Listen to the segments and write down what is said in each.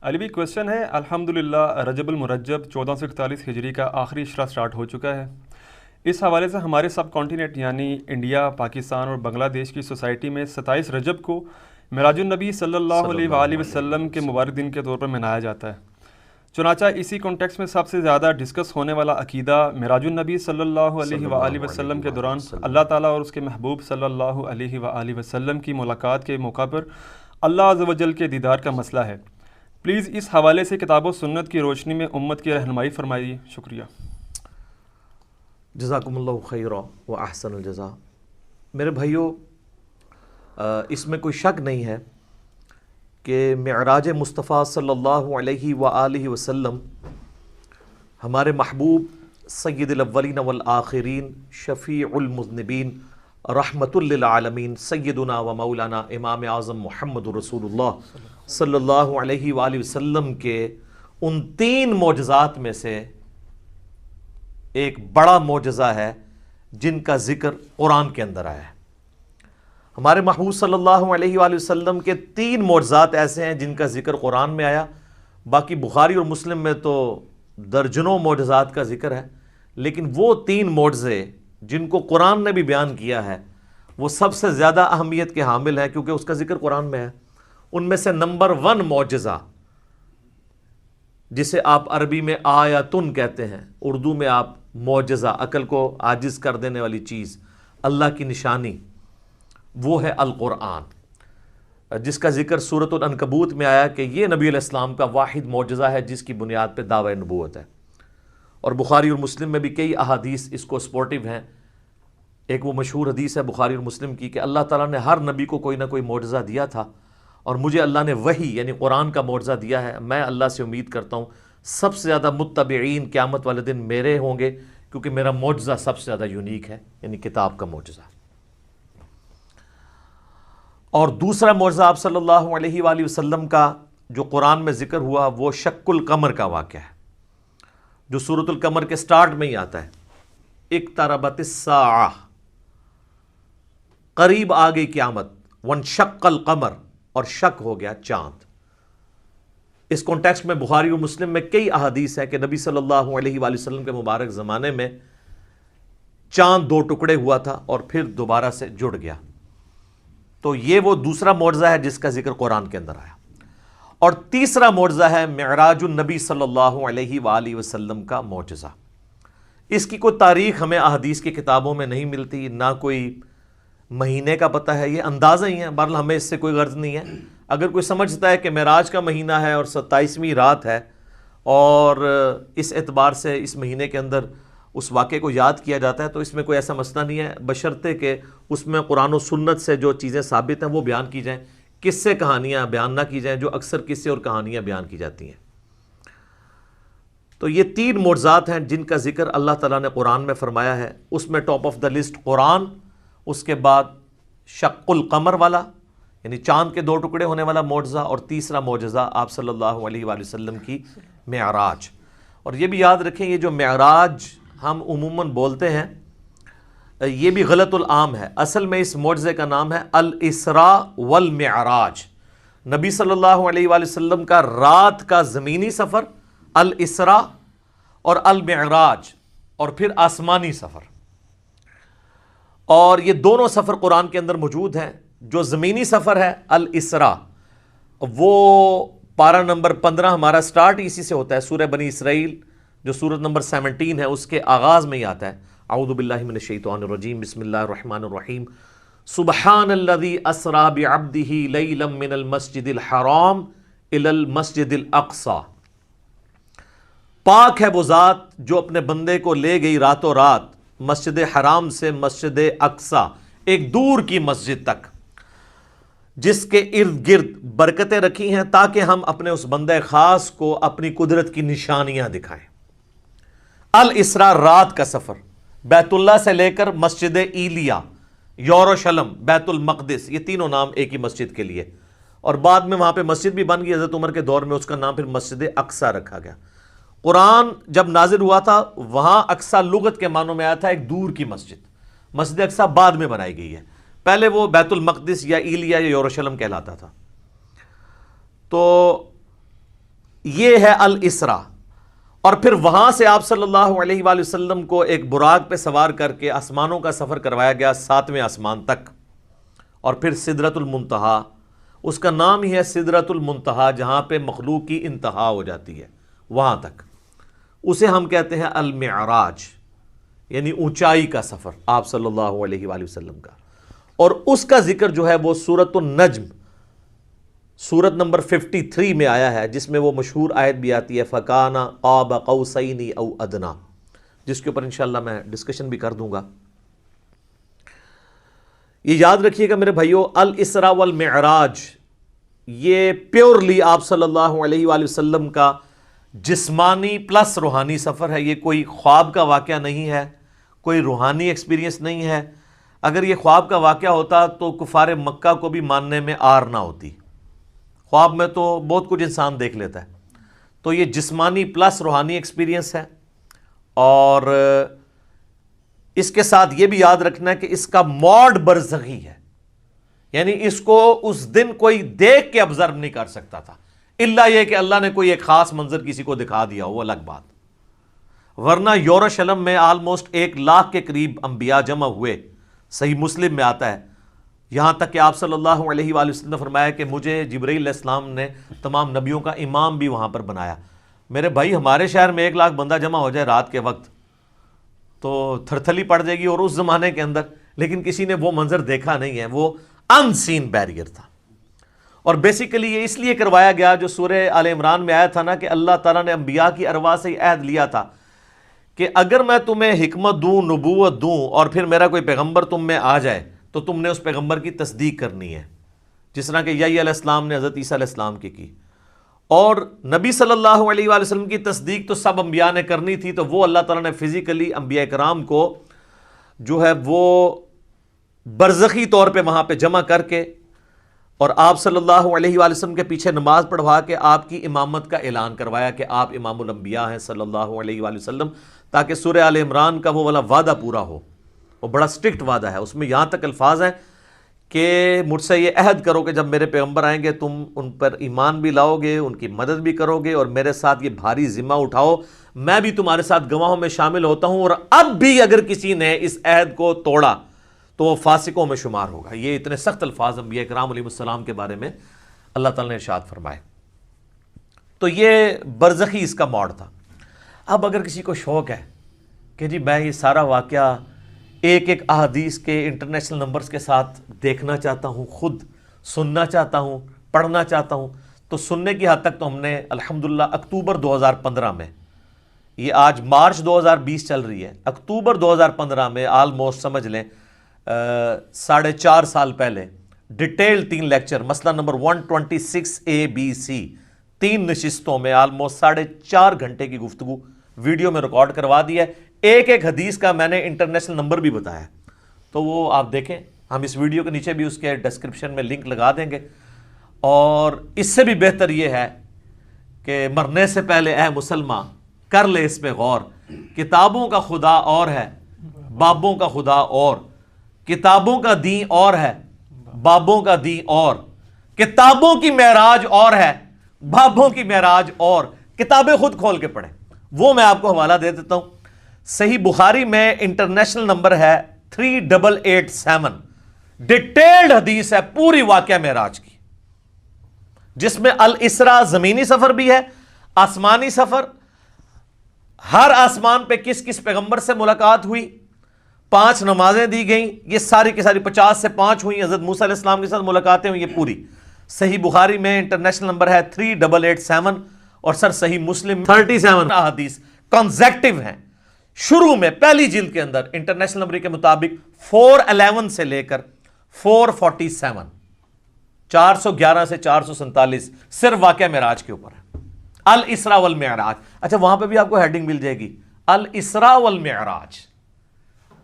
علی بھی کویشچن ہے، الحمدللہ رجب المرجب 1441 ہجری کا آخری اشرا سٹارٹ ہو چکا ہے۔ اس حوالے سے ہمارے سب کانٹیننٹ یعنی انڈیا، پاکستان اور بنگلہ دیش کی سوسائٹی میں 27 رجب کو معراج النبی صلی اللہ صلی علیہ اللہ وآلہ علیہ وسلم کے وسلم۔ مبارک دن کے طور پر منایا جاتا ہے۔ چنانچہ اسی کانٹیکس میں سب سے زیادہ ڈسکس ہونے والا عقیدہ معراج النبی صلی اللہ علیہ صلی وآلہ اللہ وسلم علیہ کے وآلہ دوران وسلم۔ اللہ تعالیٰ اور اس کے محبوب صلی اللہ علیہ وآلہ وسلم کی ملاقات کے موقع پر اللہ عز و جل کے دیدار کا مسئلہ ہے۔ پلیز اس حوالے سے کتاب و سنت کی روشنی میں امت کی رہنمائی فرمائیے، شکریہ۔ جزاکم اللہ خیرا و احسن الجزا۔ میرے بھائیوں، اس میں کوئی شک نہیں ہے کہ معراج مصطفیٰ صلی اللہ علیہ وآلہ وسلم ہمارے محبوب سید الاولین والآخرین، شفیع المذنبین، رحمت للعالمین، سیدنا و مولانا امام اعظم محمد رسول اللہ صلی اللہ علیہ وآلہ وسلم کے ان 3 معجزات میں سے ایک بڑا معجزہ ہے جن کا ذکر قرآن کے اندر آیا ہے۔ ہمارے محبوب صلی اللہ علیہ وآلہ وسلم کے 3 معجزات ایسے ہیں جن کا ذکر قرآن میں آیا، باقی بخاری اور مسلم میں تو درجنوں معجزات کا ذکر ہے، لیکن وہ 3 معجزے جن کو قرآن نے بھی بیان کیا ہے وہ سب سے زیادہ اہمیت کے حامل ہے کیونکہ اس کا ذکر قرآن میں ہے۔ ان میں سے نمبر 1 معجزہ، جسے آپ عربی میں آیتن کہتے ہیں، اردو میں آپ معجزہ، عقل کو عاجز کر دینے والی چیز، اللہ کی نشانی، وہ ہے القرآن، جس کا ذکر سورۃ العنکبوت میں آیا کہ یہ نبی علیہ السلام کا واحد معجزہ ہے جس کی بنیاد پہ دعوی نبوت ہے۔ اور بخاری اور مسلم میں بھی کئی احادیث اس کو سپورٹیو ہیں۔ ایک وہ مشہور حدیث ہے بخاری اور مسلم کی کہ اللہ تعالیٰ نے ہر نبی کو کوئی نہ کوئی معجزہ دیا تھا، اور مجھے اللہ نے وحی یعنی قرآن کا معجزہ دیا ہے۔ میں اللہ سے امید کرتا ہوں سب سے زیادہ متبعین قیامت والے دن میرے ہوں گے، کیونکہ میرا معجزہ سب سے زیادہ یونیک ہے، یعنی کتاب کا معجزہ۔ اور دوسرا معجزہ آپ صلی اللہ علیہ وآلہ وسلم کا جو قرآن میں ذکر ہوا وہ شق القمر کا واقعہ ہے، جو سورۃ القمر کے سٹارٹ میں ہی آتا ہے، اقتربت الساعہ، قریب آ گئی قیامت، وانشق القمر، اور شک ہو گیا چاند۔ اس کانٹیکسٹ میں بخاری اور مسلم میں کئی احادیث ہیں کہ نبی صلی اللہ علیہ وآلہ وسلم کے مبارک زمانے میں چاند 2 ٹکڑے ہوا تھا اور پھر دوبارہ سے جڑ گیا۔ تو یہ وہ دوسرا معجزہ ہے جس کا ذکر قرآن کے اندر آیا۔ اور تیسرا معجزہ ہے معراج النبی صلی اللہ علیہ وآلہ وسلم کا معجزہ۔ اس کی کوئی تاریخ ہمیں احادیث کی کتابوں میں نہیں ملتی، نہ کوئی مہینے کا پتہ ہے، یہ اندازہ ہی ہے، بہرحال ہمیں اس سے کوئی غرض نہیں ہے۔ اگر کوئی سمجھتا ہے کہ معراج کا مہینہ ہے اور 27ویں رات ہے اور اس اعتبار سے اس مہینے کے اندر اس واقعے کو یاد کیا جاتا ہے تو اس میں کوئی ایسا مسئلہ نہیں ہے، بشرطے کہ اس میں قرآن و سنت سے جو چیزیں ثابت ہیں وہ بیان کی جائیں، قصے کہانیاں بیان نہ کی جائیں جو اکثر قصے اور کہانیاں بیان کی جاتی ہیں۔ تو یہ 3 معجزات ہیں جن کا ذکر اللہ تعالیٰ نے قرآن میں فرمایا ہے۔ اس میں ٹاپ آف دا لسٹ قرآن، اس کے بعد شق القمر والا یعنی چاند کے 2 ٹکڑے ہونے والا معجزہ، اور تیسرا معجزہ آپ صلی اللہ علیہ وآلہ وسلم کی معراج۔ اور یہ بھی یاد رکھیں یہ جو معراج ہم عموماً بولتے ہیں یہ بھی غلط العام ہے، اصل میں اس معجزے کا نام ہے الاسراء والمعراج۔ نبی صلی اللہ علیہ وآلہ وسلم کا رات کا زمینی سفر الاسراء اور المعراج، اور پھر آسمانی سفر، اور یہ دونوں سفر قرآن کے اندر موجود ہیں۔ جو زمینی سفر ہے الاسراء، وہ پارہ نمبر 15 ہمارا سٹارٹ اسی سے ہوتا ہے، سورہ بنی اسرائیل جو سورت نمبر 17 ہے اس کے آغاز میں ہی آتا ہے، اعوذ باللہ من الشیطان الرجیم، بسم اللہ الرحمن الرحیم، سبحان الذی اسری بعبدہ لیلا من المسجد الحرام الی المسجد الاقصی۔ پاک ہے وہ ذات جو اپنے بندے کو لے گئی راتوں رات مسجد حرام سے مسجد اقصی، ایک دور کی مسجد تک، جس کے ارد گرد برکتیں رکھی ہیں تاکہ ہم اپنے اس بندے خاص کو اپنی قدرت کی نشانیاں دکھائیں۔ الاسراء رات کا سفر، بیت اللہ سے لے کر مسجد ایلیا، یروشلم، بیت المقدس، یہ تینوں نام ایک ہی مسجد کے لیے، اور بعد میں وہاں پہ مسجد بھی بن گئی، حضرت عمر کے دور میں اس کا نام پھر مسجد اقصی رکھا گیا۔ قرآن جب نازل ہوا تھا وہاں اقصی لغت کے معنوں میں آیا تھا ایک دور کی مسجد، مسجد اقصی بعد میں بنائی گئی ہے، پہلے وہ بیت المقدس یا ایلیا یا یروشلم کہلاتا تھا۔ تو یہ ہے الاسرا، اور پھر وہاں سے آپ صلی اللہ علیہ وآلہ وسلم کو ایک براق پہ سوار کر کے آسمانوں کا سفر کروایا گیا 7ویں آسمان تک، اور پھر سدرۃ المنتہا، اس کا نام ہی ہے سدرۃ المنتہا، جہاں پہ مخلوق کی انتہا ہو جاتی ہے، وہاں تک، اسے ہم کہتے ہیں المعراج، یعنی اونچائی کا سفر آپ صلی اللہ علیہ وآلہ وسلم کا۔ اور اس کا ذکر جو ہے وہ سورۃ النجم، سورت نمبر 53 میں آیا ہے، جس میں وہ مشہور آیت بھی آتی ہے فَكَانَ قَابَ قَوْسَيْنِ أَوْ أَدْنَىٰ، جس کے اوپر انشاءاللہ میں ڈسکشن بھی کر دوں گا۔ یہ یاد رکھیے گا میرے بھائیو، الاسراء والمعراج یہ پیورلی آپ صلی اللہ علیہ وآلہ وسلم کا جسمانی پلس روحانی سفر ہے، یہ کوئی خواب کا واقعہ نہیں ہے، کوئی روحانی ایکسپیرینس نہیں ہے۔ اگر یہ خواب کا واقعہ ہوتا تو کفار مکہ کو بھی ماننے میں آر نہ ہوتی، خواب میں تو بہت کچھ انسان دیکھ لیتا ہے، تو یہ جسمانی پلس روحانی ایکسپیرینس ہے۔ اور اس کے ساتھ یہ بھی یاد رکھنا ہے کہ اس کا موڈ برزخی ہے، یعنی اس کو اس دن کوئی دیکھ کے آبزرو نہیں کر سکتا تھا، الا یہ کہ اللہ نے کوئی ایک خاص منظر کسی کو دکھا دیا وہ الگ بات، ورنہ یروشلم میں آلموسٹ 1,00,000 کے قریب انبیاء جمع ہوئے، صحیح مسلم میں آتا ہے، یہاں تک کہ آپ صلی اللہ علیہ وآلہ وسلم نے فرمایا کہ مجھے جبرائیل علیہ السلام نے تمام نبیوں کا امام بھی وہاں پر بنایا۔ میرے بھائی ہمارے شہر میں 1,00,000 بندہ جمع ہو جائے رات کے وقت تو تھرتھلی پڑ جائے گی، اور اس زمانے کے اندر، لیکن کسی نے وہ منظر دیکھا نہیں ہے، وہ ان سین بیریئر تھا۔ اور بیسیکلی یہ اس لیے کروایا گیا، جو سورہ آل عمران میں آیا تھا نا کہ اللہ تعالیٰ نے انبیاء کی ارواح سے عہد لیا تھا کہ اگر میں تمہیں حکمت دوں، نبوت دوں، اور پھر میرا کوئی پیغمبر تم میں آ جائے تو تم نے اس پیغمبر کی تصدیق کرنی ہے، جس طرح کہ یحییٰ علیہ السلام نے حضرت عیسیٰ علیہ السلام کی۔ اور نبی صلی اللہ علیہ وآلہ وسلم کی تصدیق تو سب انبیاء نے کرنی تھی، تو وہ اللہ تعالیٰ نے فزیکلی انبیاء کرام کو جو ہے وہ برزخی طور پہ وہاں پہ جمع کر کے، اور آپ صلی اللہ علیہ وآلہ وسلم کے پیچھے نماز پڑھوا کے آپ کی امامت کا اعلان کروایا کہ آپ امام الانبیاء ہیں صلی اللہ علیہ وآلہ وسلم، تاکہ سورہ آل عمران کا وہ والا وعدہ پورا ہو۔ وہ بڑا سٹرکٹ وعدہ ہے، اس میں یہاں تک الفاظ ہیں کہ مجھ سے یہ عہد کرو کہ جب میرے پیغمبر آئیں گے تم ان پر ایمان بھی لاؤ گے، ان کی مدد بھی کرو گے، اور میرے ساتھ یہ بھاری ذمہ اٹھاؤ، میں بھی تمہارے ساتھ گواہوں میں شامل ہوتا ہوں، اور اب بھی اگر کسی نے اس عہد کو توڑا تو وہ فاسقوں میں شمار ہوگا۔ یہ اتنے سخت الفاظ انبیاء کرام علیہ السلام کے بارے میں اللہ تعالیٰ نے ارشاد فرمائے۔ تو یہ برزخی اس کا موڈ تھا۔ اب اگر کسی کو شوق ہے کہ جی میں یہ سارا واقعہ ایک ایک احادیث کے انٹرنیشنل نمبرز کے ساتھ دیکھنا چاہتا ہوں، خود سننا چاہتا ہوں، پڑھنا چاہتا ہوں، تو سننے کی حد تک تو ہم نے الحمدللہ اکتوبر 2015 میں، یہ آج مارچ 2020 چل رہی ہے، اکتوبر 2015 میں آلموسٹ سمجھ لیں 4.5 سال پہلے ڈیٹیل 3 لیکچر، مسئلہ نمبر 126 ABC، 3 نشستوں میں آلموسٹ 4.5 گھنٹے کی گفتگو ویڈیو میں ریکارڈ کروا دی ہے، ایک ایک حدیث کا میں نے انٹرنیشنل نمبر بھی بتایا، تو وہ آپ دیکھیں، ہم اس ویڈیو کے نیچے بھی اس کے ڈسکرپشن میں لنک لگا دیں گے۔ اور اس سے بھی بہتر یہ ہے کہ مرنے سے پہلے اے مسلمان کر لے اس پہ غور، کتابوں کا خدا اور ہے، بابوں کا خدا اور، کتابوں کا دین اور ہے، بابوں کا دین اور، کتابوں کی معراج اور ہے، بابوں کی معراج اور، کتابیں خود کھول کے پڑھیں۔ وہ میں آپ کو حوالہ دے دیتا ہوں، صحیح بخاری میں انٹرنیشنل نمبر ہے 3887، ڈیٹیلڈ حدیث ہے پوری واقعہ معراج کی، جس میں الاسراء زمینی سفر بھی ہے، آسمانی سفر، ہر آسمان پہ کس کس پیغمبر سے ملاقات ہوئی، 5 نمازیں دی گئیں، یہ ساری کی ساری 50 سے 5 ہوئی، حضرت موسیٰ علیہ السلام کے ساتھ ملاقاتیں ہوئی، یہ پوری صحیح بخاری میں انٹرنیشنل نمبر ہے 3887، اور سر صحیح مسلم 37 احادیث کنزیکٹیو ہیں، شروع میں پہلی جلد کے اندر انٹرنیشنل نمبر کے مطابق 411 سے لے کر 447، 411 سے 447 صرف واقعہ معراج کے اوپر ہے، الاسراء والمعراج۔ اچھا وہاں پہ بھی آپ کو ہیڈنگ مل جائے گی، الاسراء والمعراج،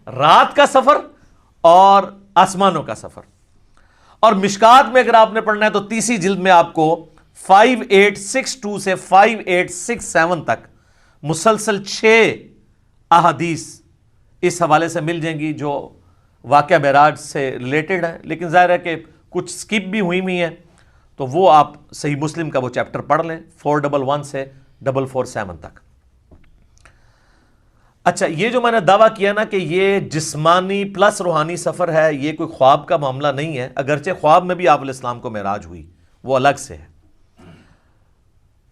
رات کا سفر اور آسمانوں کا سفر۔ اور مشکات میں اگر آپ نے پڑھنا ہے تو تیسری جلد میں آپ کو 5862 سے 5867 تک مسلسل 6 احادیث اس حوالے سے مل جائیں گی جو واقعہ معراج سے ریلیٹڈ ہے، لیکن ظاہر ہے کہ کچھ سکپ بھی ہوئی ہیں، تو تو وہ آپ صحیح مسلم کا وہ چیپٹر پڑھ لیں 411 سے 447 تک۔ اچھا، یہ جو میں نے دعویٰ کیا نا کہ یہ جسمانی پلس روحانی سفر ہے، یہ کوئی خواب کا معاملہ نہیں ہے، اگرچہ خواب میں بھی آپ علیہ السلام کو معراج ہوئی، وہ الگ سے ہے۔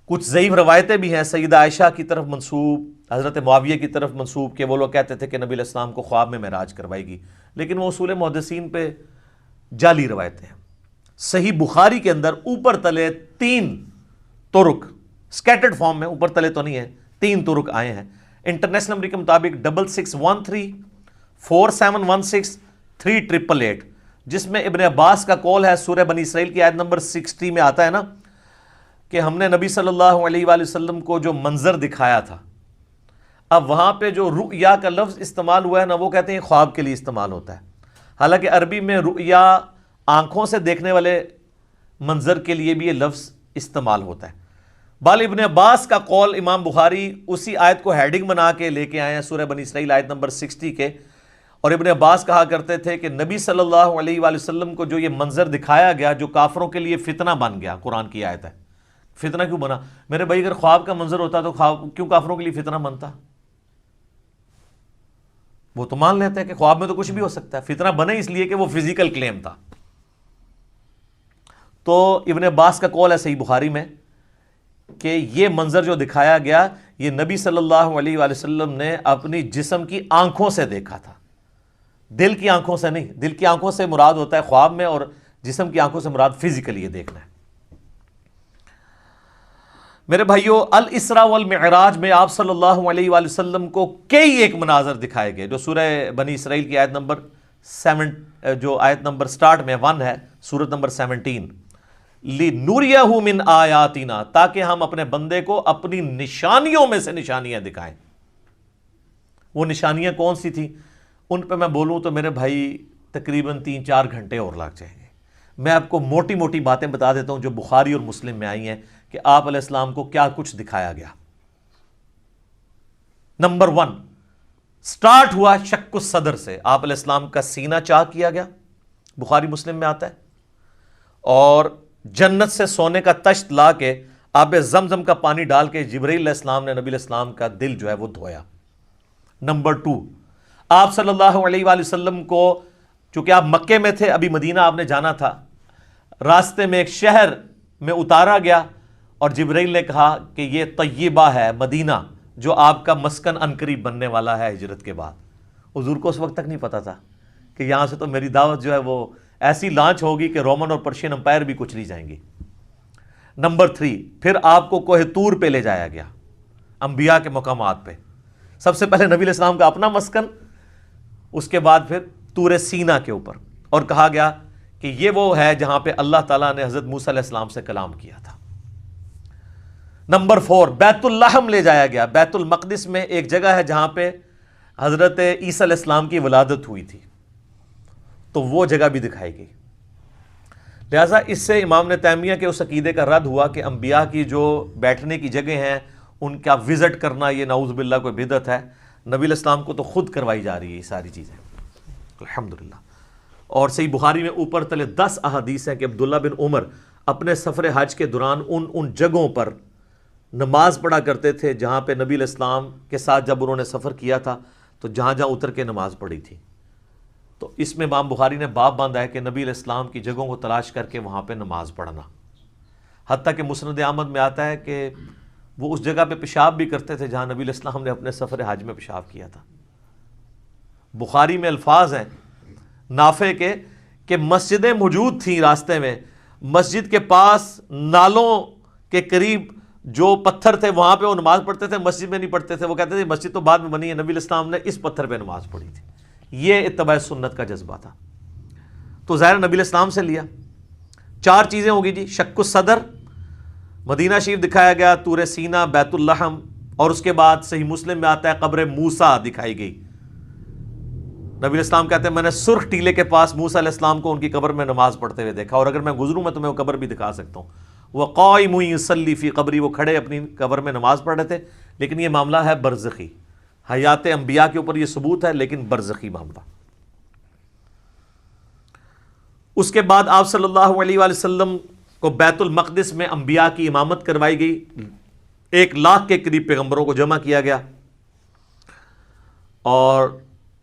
کچھ ضعیف روایتیں بھی ہیں سیدہ عائشہ کی طرف منسوب، حضرت معاویہ کی طرف منسوب، کہ وہ لوگ کہتے تھے کہ نبی علیہ السلام کو خواب میں معراج کروائے گی، لیکن وہ اصول محدثین پہ جعلی روایتیں ہیں۔ صحیح بخاری کے اندر اوپر تلے 3 طرق سکیٹرڈ فارم میں، اوپر تلے تو نہیں ہے، 3 طرق آئے ہیں۔ انٹرنیشنل نمبر کے مطابق 6613 4716 3888، جس میں ابن عباس کا قول ہے، سورہ بنی اسرائیل کی آیت نمبر 60 میں آتا ہے نا کہ ہم نے نبی صلی اللہ علیہ وآلہ وسلم کو جو منظر دکھایا تھا۔ اب وہاں پہ جو رؤیا کا لفظ استعمال ہوا ہے نا، وہ کہتے ہیں خواب کے لیے استعمال ہوتا ہے، حالانکہ عربی میں رؤیا آنکھوں سے دیکھنے والے منظر کے لیے بھی یہ لفظ استعمال ہوتا ہے۔ بال ابن عباس کا قول امام بخاری اسی آیت کو ہیڈنگ بنا کے لے کے آئے ہیں سورہ بنی اسرائیل آیت نمبر 60 کے، اور ابن عباس کہا کرتے تھے کہ نبی صلی اللہ علیہ وآلہ وسلم کو جو یہ منظر دکھایا گیا جو کافروں کے لیے فتنہ بن گیا، قرآن کی آیت ہے۔ فتنہ کیوں بنا؟ میرے بھائی اگر خواب کا منظر ہوتا تو خواب کیوں کافروں کے لیے فتنہ بنتا؟ وہ تو مان لیتے ہیں کہ خواب میں تو کچھ بھی ہو سکتا ہے، فتنہ بنے اس لیے کہ وہ فزیکل کلیم تھا۔ تو ابن عباس کا قول ہے صحیح بخاری میں کہ یہ منظر جو دکھایا گیا یہ نبی صلی اللہ علیہ وآلہ وسلم نے اپنی جسم کی آنکھوں سے دیکھا تھا، دل کی آنکھوں سے نہیں۔ دل کی آنکھوں سے مراد ہوتا ہے خواب میں، اور جسم کی آنکھوں سے مراد فزیکلی یہ دیکھنا ہے۔ میرے بھائیو، الاسراء والمعراج میں آپ صلی اللہ علیہ وآلہ وسلم کو کئی ایک مناظر دکھائے گئے، جو سورہ بنی اسرائیل کی آیت نمبر 7 جو آیت نمبر سٹارٹ میں 1 ہے، سورت نمبر 17، لِنُرِيَهُ مِنْ آیاتنا، تاکہ ہم اپنے بندے کو اپنی نشانیوں میں سے نشانیاں دکھائیں۔ وہ نشانیاں کون سی تھیں؟ ان پہ میں بولوں تو میرے بھائی تقریباً 3-4 گھنٹے اور لگ جائیں گے۔ میں آپ کو موٹی موٹی باتیں بتا دیتا ہوں جو بخاری اور مسلم میں آئی ہیں کہ آپ علیہ السلام کو کیا کچھ دکھایا گیا۔ نمبر 1 سٹارٹ ہوا شق الصدر سے، آپ علیہ السلام کا سینہ چاک کیا گیا، بخاری مسلم میں آتا ہے، اور جنت سے سونے کا تشت لا کے آب زمزم کا پانی ڈال کے جبرائیل علیہ السلام نے نبی علیہ السلام کا دل جو ہے وہ دھویا۔ نمبر 2 آپ صلی اللہ علیہ وآلہ وسلم کو، چونکہ آپ مکے میں تھے، ابھی مدینہ آپ نے جانا تھا، راستے میں ایک شہر میں اتارا گیا اور جبرائیل نے کہا کہ یہ طیبہ ہے، مدینہ، جو آپ کا مسکن عنقریب بننے والا ہے ہجرت کے بعد۔ حضور کو اس وقت تک نہیں پتا تھا کہ یہاں سے تو میری دعوت جو ہے وہ ایسی لانچ ہوگی کہ رومن اور پرشین امپائر بھی کچھ نہیں جائیں گی۔ نمبر 3 پھر آپ کو کوہ طور پہ لے جایا گیا، انبیاء کے مقامات پہ۔ سب سے پہلے نبی علیہ السلام کا اپنا مسکن، اس کے بعد پھر طور سینا کے اوپر، اور کہا گیا کہ یہ وہ ہے جہاں پہ اللہ تعالیٰ نے حضرت موسیٰ علیہ السلام سے کلام کیا تھا۔ نمبر 4 بیت اللحم لے جایا گیا۔ بیت المقدس میں ایک جگہ ہے جہاں پہ حضرت عیسیٰ علیہ السلام کی ولادت ہوئی تھی، تو وہ جگہ بھی دکھائی گئی۔ لہٰذا اس سے امام ابن تیمیہ کے اس عقیدے کا رد ہوا کہ انبیاء کی جو بیٹھنے کی جگہ ہیں ان کا وزٹ کرنا یہ نعوذ باللہ کوئی بدعت ہے۔ نبی علیہ السلام کو تو خود کروائی جا رہی ہے یہ ساری چیزیں، الحمدللہ۔ اور صحیح بخاری میں اوپر تلے 10 احادیث ہیں کہ عبداللہ بن عمر اپنے سفر حج کے دوران ان جگہوں پر نماز پڑھا کرتے تھے جہاں پہ نبی علیہ السلام کے ساتھ جب انہوں نے سفر کیا تھا تو جہاں جہاں اتر کے نماز پڑھی تھی۔ تو اس میں امام بخاری نے باب باندھا ہے کہ نبی علیہ السلام کی جگہوں کو تلاش کر کے وہاں پہ نماز پڑھنا، حتیٰ کہ مسند احمد میں آتا ہے کہ وہ اس جگہ پہ پیشاب بھی کرتے تھے جہاں نبی علیہ السلام نے اپنے سفر حج میں پیشاب کیا تھا۔ بخاری میں الفاظ ہیں نافع کے کہ مسجدیں موجود تھیں راستے میں، مسجد کے پاس نالوں کے قریب جو پتھر تھے وہاں پہ وہ نماز پڑھتے تھے، مسجد میں نہیں پڑھتے تھے۔ وہ کہتے تھے مسجد تو بعد میں بنی ہے، نبی علیہ السلام نے اس پتھر پہ نماز پڑھی تھی۔ یہ اتباع سنت کا جذبہ تھا۔ تو ظاہر نبی علیہ السلام سے لیا۔ 4 چیزیں ہوگی جی، شق الصدر، مدینہ شریف دکھایا گیا، طور سینا، بیت اللحم، اور اس کے بعد صحیح مسلم میں آتا ہے قبر موسیٰ دکھائی گئی۔ نبی علیہ السلام کہتے ہیں میں نے سرخ ٹیلے کے پاس موسیٰ علیہ السلام کو ان کی قبر میں نماز پڑھتے ہوئے دیکھا، اور اگر میں گزروں میں تمہیں وہ قبر بھی دکھا سکتا ہوں۔ وہ قائم یصلی فی قبری، وہ کھڑے اپنی قبر میں نماز پڑھ رہے تھے۔ لیکن یہ معاملہ ہے برزخی، حیات انبیاء کے اوپر یہ ثبوت ہے لیکن برزخی معاملہ۔ اس کے بعد آپ صلی اللہ علیہ وآلہ وسلم کو بیت المقدس میں انبیاء کی امامت کروائی گئی، 1 لاکھ کے قریب پیغمبروں کو جمع کیا گیا، اور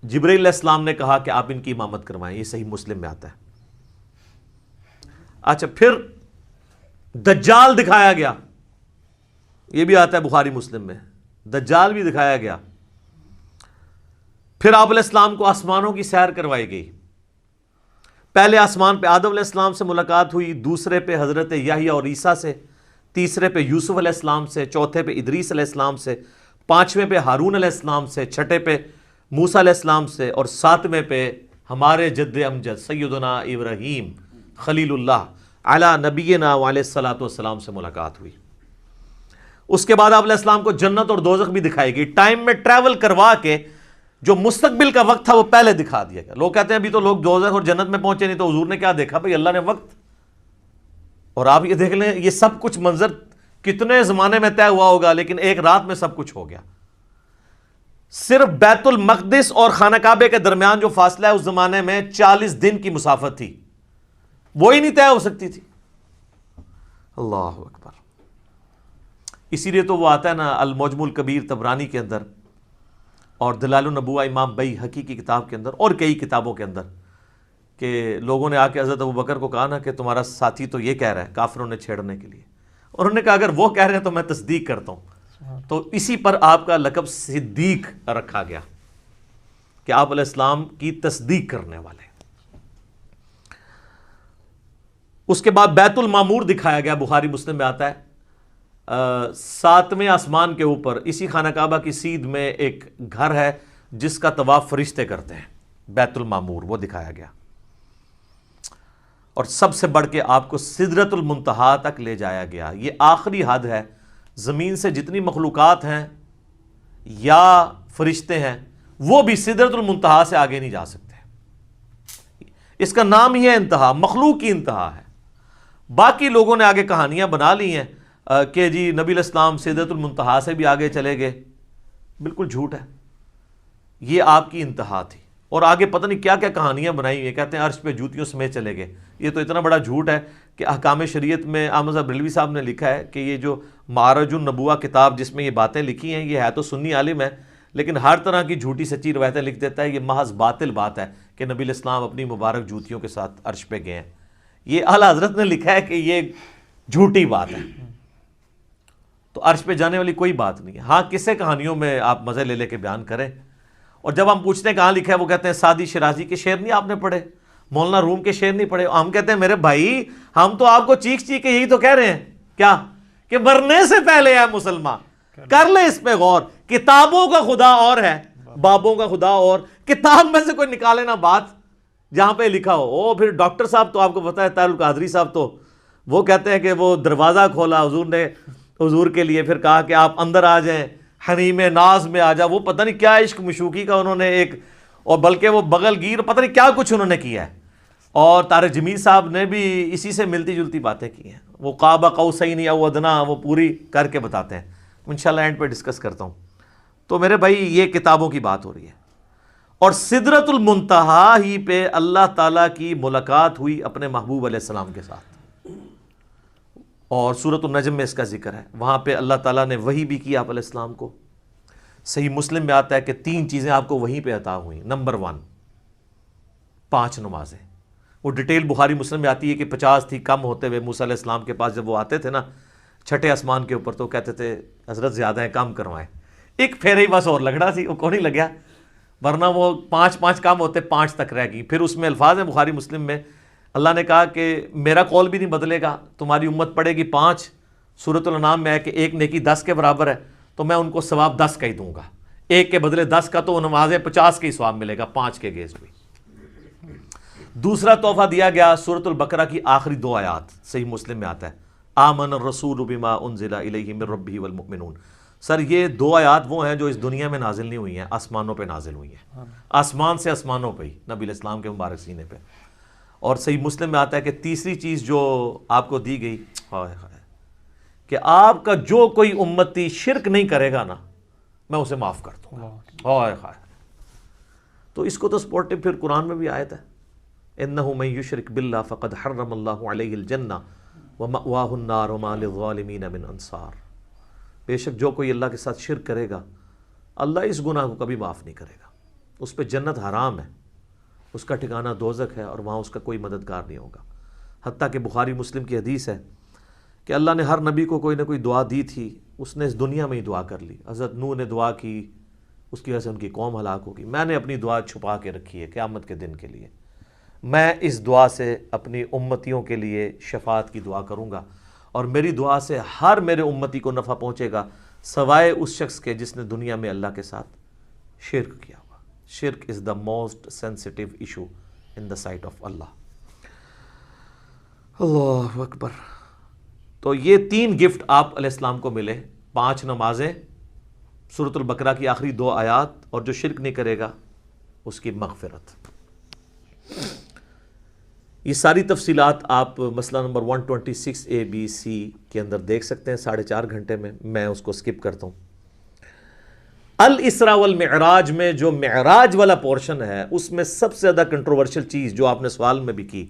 جبرائیل علیہ السلام نے کہا کہ آپ ان کی امامت کروائیں. یہ صحیح مسلم میں آتا ہے. اچھا، پھر دجال دکھایا گیا، یہ بھی آتا ہے بخاری مسلم میں، دجال بھی دکھایا گیا. پھر آپ علیہ السلام کو آسمانوں کی سیر کروائی گئی. پہلے آسمان پہ آدم علیہ السلام سے ملاقات ہوئی، دوسرے پہ حضرت یحییٰ اور عیسیٰ سے، تیسرے پہ یوسف علیہ السلام سے، چوتھے پہ ادریس علیہ السلام سے، پانچویں پہ ہارون علیہ السلام سے، چھٹے پہ موسیٰ علیہ السلام سے، اور ساتویں پہ ہمارے جد امجد سیدنا ابراہیم خلیل اللہ علی نبینا علیہ الصلوۃ والسلام سے ملاقات ہوئی. اس کے بعد آپ علیہ السلام کو جنت اور دوزخ بھی دکھائی گئی. ٹائم میں ٹریول کروا کے جو مستقبل کا وقت تھا وہ پہلے دکھا دیا گیا. لوگ کہتے ہیں ابھی تو لوگ دوزخ اور جنت میں پہنچے نہیں، تو حضور نے کیا دیکھا؟ بھئی اللہ نے وقت. اور آپ یہ دیکھ لیں، یہ سب کچھ منظر کتنے زمانے میں طے ہوا ہوگا، لیکن ایک رات میں سب کچھ ہو گیا. صرف بیت المقدس اور خانہ کعبے کے درمیان جو فاصلہ ہے اس زمانے میں 40 دن کی مسافت تھی، وہی نہیں طے ہو سکتی تھی. اللہ اکبر. اسی لیے تو وہ آتا ہے نا المعجم الکبیر طبرانی کے اندر، اور دلائل النبوہ امام بیہقی کی کتاب کے اندر، اور کئی کتابوں کے اندر، کہ لوگوں نے آ کے حضرت ابوبکر کو کہا نا کہ تمہارا ساتھی تو یہ کہہ رہا ہے کافروں نے چھیڑنے کے لیے. اور انہوں نے کہا اگر وہ کہہ رہے ہیں تو میں تصدیق کرتا ہوں. تو اسی پر آپ کا لقب صدیق رکھا گیا کہ آپ علیہ السلام کی تصدیق کرنے والے. اس کے بعد بیت المعمور دکھایا گیا، بخاری مسلم میں آتا ہے. 7ویں آسمان کے اوپر اسی خانہ کعبہ کی سیدھ میں ایک گھر ہے جس کا طواف فرشتے کرتے ہیں، بیت المعمور، وہ دکھایا گیا. اور سب سے بڑھ کے آپ کو سدرۃ المنتہا تک لے جایا گیا. یہ آخری حد ہے. زمین سے جتنی مخلوقات ہیں یا فرشتے ہیں وہ بھی سدرۃ المنتہا سے آگے نہیں جا سکتے. اس کا نام ہی ہے انتہا، مخلوق کی انتہا ہے. باقی لوگوں نے آگے کہانیاں بنا لی ہیں کہ جی نبی علیہ السلام سدرۃ المنتہا سے بھی آگے چلے گئے. بالکل جھوٹ ہے. یہ آپ کی انتہا تھی. اور آگے پتہ نہیں کیا کیا کہانیاں بنائی ہوئی، کہتے ہیں عرش پہ جوتیوں سمیت چلے گئے. یہ تو اتنا بڑا جھوٹ ہے کہ احکام شریعت میں احمد صاحب بریلوی صاحب نے لکھا ہے کہ یہ جو معرج النبوہ کتاب جس میں یہ باتیں لکھی ہیں، یہ ہے تو سنی عالم ہے لیکن ہر طرح کی جھوٹی سچی روایتیں لکھ دیتا ہے. یہ محض باطل بات ہے کہ نبی علیہ السلام اپنی مبارک جوتیوں کے ساتھ عرش پہ گئے ہیں. یہ اعلیٰ حضرت نے لکھا ہے کہ یہ جھوٹی بات ہے. تو عرش پہ جانے والی کوئی بات نہیں ہے. ہاں قصے کہانیوں میں آپ مزے لے لے کے بیان کریں. اور جب ہم پوچھتے ہیں کہاں لکھا ہے، وہ کہتے ہیں سعدی شیرازی کے شعر نہیں آپ نے پڑھے، مولانا روم کے شعر نہیں پڑھے. ہم کہتے ہیں میرے بھائی ہم تو آپ کو چیخ چیخ کے یہی تو کہہ رہے ہیں کیا کہ مرنے سے پہلے ہے مسلمان، کر لے اس پہ غور. کتابوں کا خدا اور ہے، بابوں کا خدا اور. کتاب میں سے کوئی نکالے نا بات جہاں پہ لکھا ہو. پھر ڈاکٹر صاحب تو آپ کو پتا ہے طاہر القادری صاحب تو وہ کہتے ہیں کہ وہ دروازہ کھولا حضور نے حضور کے لیے، پھر کہا کہ آپ اندر آ جائیں، حریم ناز میں آ جا. وہ پتہ نہیں کیا عشق مشوقی کا انہوں نے ایک، اور بلکہ وہ بغل گیر پتہ نہیں کیا کچھ انہوں نے کیا ہے. اور طارق جمیل صاحب نے بھی اسی سے ملتی جلتی باتیں کی ہیں. وہ قاب قوسین او ادنا وہ پوری کر کے بتاتے ہیں. انشاءاللہ اینڈ پہ ڈسکس کرتا ہوں. تو میرے بھائی یہ کتابوں کی بات ہو رہی ہے. اور سدرۃ المنتہا ہی پہ اللہ تعالیٰ کی ملاقات ہوئی اپنے محبوب علیہ السلام کے ساتھ. اور سورۃ النجم میں اس کا ذکر ہے. وہاں پہ اللہ تعالیٰ نے وحی بھی کی آپ علیہ السلام کو. صحیح مسلم میں آتا ہے کہ 3 چیزیں آپ کو وہیں پہ عطا ہوئیں. نمبر 1 5 نمازیں. وہ ڈیٹیل بخاری مسلم میں آتی ہے کہ 50 تھی، کم ہوتے ہوئے موسیٰ علیہ السلام کے پاس جب وہ آتے تھے نا 6ٹھے آسمان کے اوپر، تو کہتے تھے حضرت زیادہ ہیں کم کروائیں. ایک پھیرے ہی بس اور لگڑا سی، وہ کون ہی لگیا، ورنہ وہ 5 کم ہوتے 5 تک رہ گئی. پھر اس میں الفاظ ہیں بخاری مسلم میں، اللہ نے کہا کہ میرا قول بھی نہیں بدلے گا، تمہاری امت پڑھے گی 5. سورۃ الانعام میں ہے کہ 1 نیکی 10 کے برابر ہے، تو میں ان کو ثواب 10 کا ہی دوں گا. 1 کے بدلے 10 کا، تو نمازیں 50 کا ہی ثواب ملے گا 5 کے گیز بھی. دوسرا تحفہ دیا گیا سورۃ البقرہ کی آخری 2 آیات. صحیح مسلم میں آتا ہے آمن الرسول بما انزل الیہ من ربہ والمؤمنون. سر یہ 2 آیات وہ ہیں جو اس دنیا میں نازل نہیں ہوئی ہیں، آسمانوں پہ نازل ہوئی ہیں. آسمان سے آسمانوں پہ ہی نبی علیہ السلام کے مبارک سینے پہ. اور صحیح مسلم میں آتا ہے کہ تیسری چیز جو آپ کو دی گئی کہ آپ کا جو کوئی امتی شرک نہیں کرے گا نا میں اسے معاف کر دوں گا. تو اس کو تو سپورٹو پھر قرآن میں بھی آیت ہے انہ من یشرک باللہ فقد حرم اللہ علیہ الجنہ وَمَأْوَاهُ النَّارُ وَمَا لِلظَّالِمِينَ مِنْ انصار. بے شک جو کوئی اللہ کے ساتھ شرک کرے گا اللہ اس گناہ کو کبھی معاف نہیں کرے گا. اس پہ جنت حرام ہے، اس کا ٹھکانہ دوزخ ہے، اور وہاں اس کا کوئی مددگار نہیں ہوگا. حتیٰ کہ بخاری مسلم کی حدیث ہے کہ اللہ نے ہر نبی کو کوئی نہ کوئی دعا دی تھی، اس نے اس دنیا میں ہی دعا کر لی. حضرت نوح نے دعا کی، اس کی وجہ سے ان کی قوم ہلاک ہوگی. میں نے اپنی دعا چھپا کے رکھی ہے قیامت کے دن کے لیے. میں اس دعا سے اپنی امتیوں کے لیے شفاعت کی دعا کروں گا، اور میری دعا سے ہر میرے امتی کو نفع پہنچے گا سوائے اس شخص کے جس نے دنیا میں اللہ کے ساتھ شرک کیا ہوا. شرک is the most sensitive issue in the sight of اللہ. اللہ اکبر. تو یہ 3 گفٹ آپ علیہ السلام کو ملے: 5 نمازیں، سورۃ البقرہ کی آخری 2 آیات، اور جو شرک نہیں کرے گا اس کی مغفرت. یہ ساری تفصیلات آپ مسئلہ نمبر 126 ABC کے اندر دیکھ سکتے ہیں 4.5 گھنٹے میں اس کو سکپ کرتا ہوں. الاسراء والمعراج میں جو معراج والا پورشن ہے اس میں سب سے زیادہ کنٹروورشل چیز جو آپ نے سوال میں بھی کی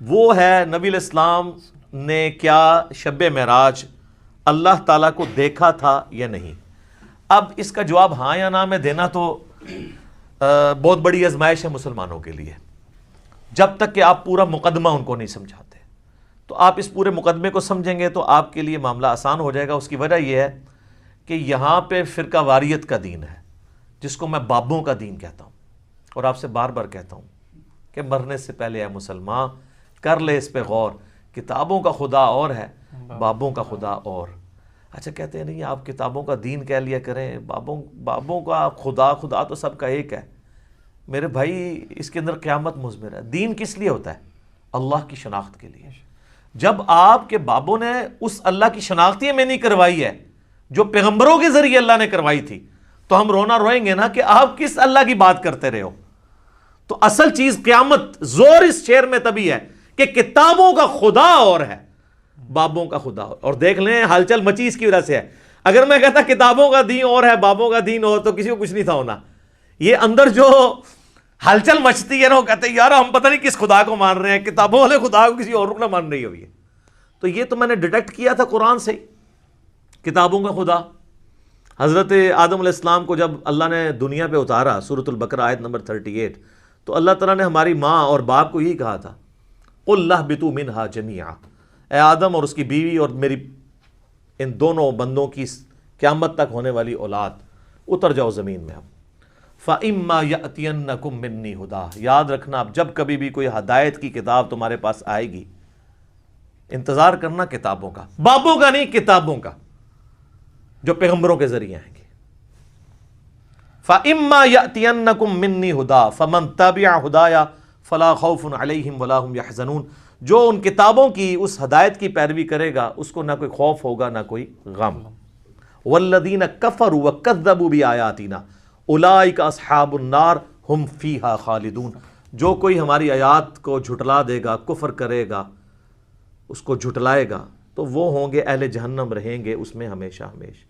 وہ ہے نبی علیہ السلام نے کیا شب معراج اللہ تعالیٰ کو دیکھا تھا یا نہیں. اب اس کا جواب ہاں یا نہ میں دینا تو بہت بڑی آزمائش ہے مسلمانوں کے لیے، جب تک کہ آپ پورا مقدمہ ان کو نہیں سمجھاتے. تو آپ اس پورے مقدمے کو سمجھیں گے تو آپ کے لیے معاملہ آسان ہو جائے گا. اس کی وجہ یہ ہے کہ یہاں پہ فرقہ واریت کا دین ہے، جس کو میں بابوں کا دین کہتا ہوں. اور آپ سے بار بار کہتا ہوں کہ مرنے سے پہلے اے مسلمان کر لے اس پہ غور. کتابوں کا خدا اور ہے، بابوں کا خدا اور. اچھا کہتے ہیں نہیں آپ کتابوں کا دین کہہ لیا کریں، بابوں کا خدا تو سب کا ایک ہے. میرے بھائی اس کے اندر قیامت مضمر ہے. دین کس لیے ہوتا ہے؟ اللہ کی شناخت کے لیے. جب آپ کے بابوں نے اس اللہ کی شناخت میں نہیں کروائی ہے جو پیغمبروں کے ذریعے اللہ نے کروائی تھی، تو ہم رونا روئیں گے نا کہ آپ کس اللہ کی بات کرتے رہے ہو. تو اصل چیز قیامت زور اس شعر میں تبھی ہے کہ کتابوں کا خدا اور ہے، بابوں کا خدا اور. اور دیکھ لیں ہلچل مچی اس کی وجہ سے ہے. اگر میں کہتا کتابوں کا دین اور ہے بابوں کا دین اور، تو کسی کو کچھ نہیں تھا ہونا. یہ اندر جو ہلچل مچتی ہے نا، وہ کہتے ہیں یار ہم پتہ نہیں کس خدا کو مان رہے ہیں، کتابوں والے خدا کو کسی اور کو نہ مان رہی ہوئی ہے. تو یہ تو میں نے ڈیٹیکٹ کیا تھا قرآن سے ہی، کتابوں کا خدا. حضرت آدم علیہ السلام کو جب اللہ نے دنیا پہ اتارا، سورۃ البقرہ آیت نمبر 38، تو اللہ تعالیٰ نے ہماری ماں اور باپ کو یہی کہا تھا قُلْ اهْبِطُوا مِنْهَا جَمِيعًا، اے آدم اور اس کی بیوی اور میری ان دونوں بندوں کی قیامت تک ہونے والی اولاد اتر جاؤ زمین میں. اب فَإِمَّا يَأْتِيَنَّكُم مِّنِّي هُدًى، یاد رکھنا اب جب کبھی بھی کوئی ہدایت کی کتاب تمہارے پاس آئے گی، انتظار کرنا کتابوں کا، بابوں کا نہیں، کتابوں کا جو پیغمبروں کے ذریعے آئیں گے. فَإِمَّا يَأْتِيَنَّكُم مِّنِّي هُدًى فَمَن تَبِعَ هُدَايَ فَلَا خَوْفٌ عَلَيْهِمْ وَلَا هُمْ يَحْزَنُونَ. جو ان کتابوں کی اس ہدایت کی پیروی کرے گا اس کو نہ کوئی خوف ہوگا نہ کوئی غم. وَالَّذِينَ كَفَرُوا وَكَذَّبُوا بِآيَاتِنَا أُولَٰئِكَ أَصْحَابُ النَّارِ هُمْ فِيهَا خَالِدُونَ. جو کوئی ہماری آیات کو جھٹلا دے گا، کفر کرے گا، اس کو جھٹلائے گا، تو وہ ہوں گے اہل جہنم، رہیں گے اس میں ہمیشہ ہمیشہ.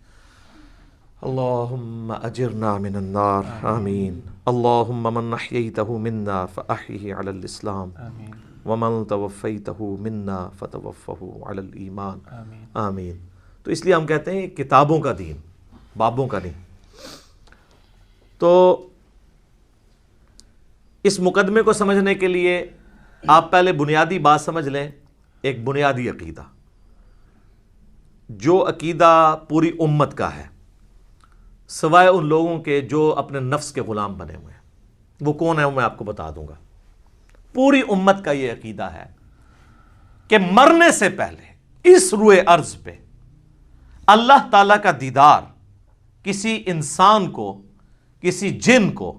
اللہم اجرنا من النار، آمین. اللہم من احییتہ منا فاحیہ علی الاسلام، ومن توفیتہ منا فتوفہ علی الایمان، آمین. تو اس لیے ہم کہتے ہیں کتابوں کا دین، بابوں کا نہیں. تو اس مقدمے کو سمجھنے کے لیے آپ پہلے بنیادی بات سمجھ لیں، ایک بنیادی عقیدہ، جو عقیدہ پوری امت کا ہے سوائے ان لوگوں کے جو اپنے نفس کے غلام بنے ہوئے ہیں. وہ کون ہے وہ میں آپ کو بتا دوں گا. پوری امت کا یہ عقیدہ ہے کہ مرنے سے پہلے اس روئے ارض پہ اللہ تعالیٰ کا دیدار کسی انسان کو، کسی جن کو،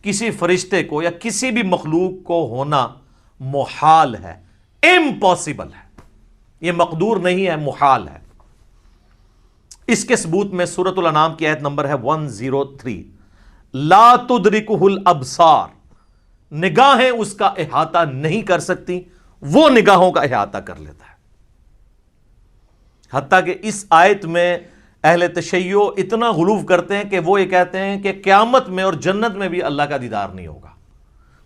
کسی فرشتے کو یا کسی بھی مخلوق کو ہونا محال ہے، امپاسبل ہے. یہ مقدور نہیں ہے، محال ہے. اس کے ثبوت میں سورۃ الانعام کی آیت نمبر ہے 103، لا تدرکہ الابصار، نگاہیں اس کا احاطہ نہیں کر سکتی، وہ نگاہوں کا احاطہ کر لیتا ہے. حتیٰ کہ اس آیت میں اہل تشیع اتنا غلو کرتے ہیں کہ وہ یہ کہتے ہیں کہ قیامت میں اور جنت میں بھی اللہ کا دیدار نہیں ہوگا.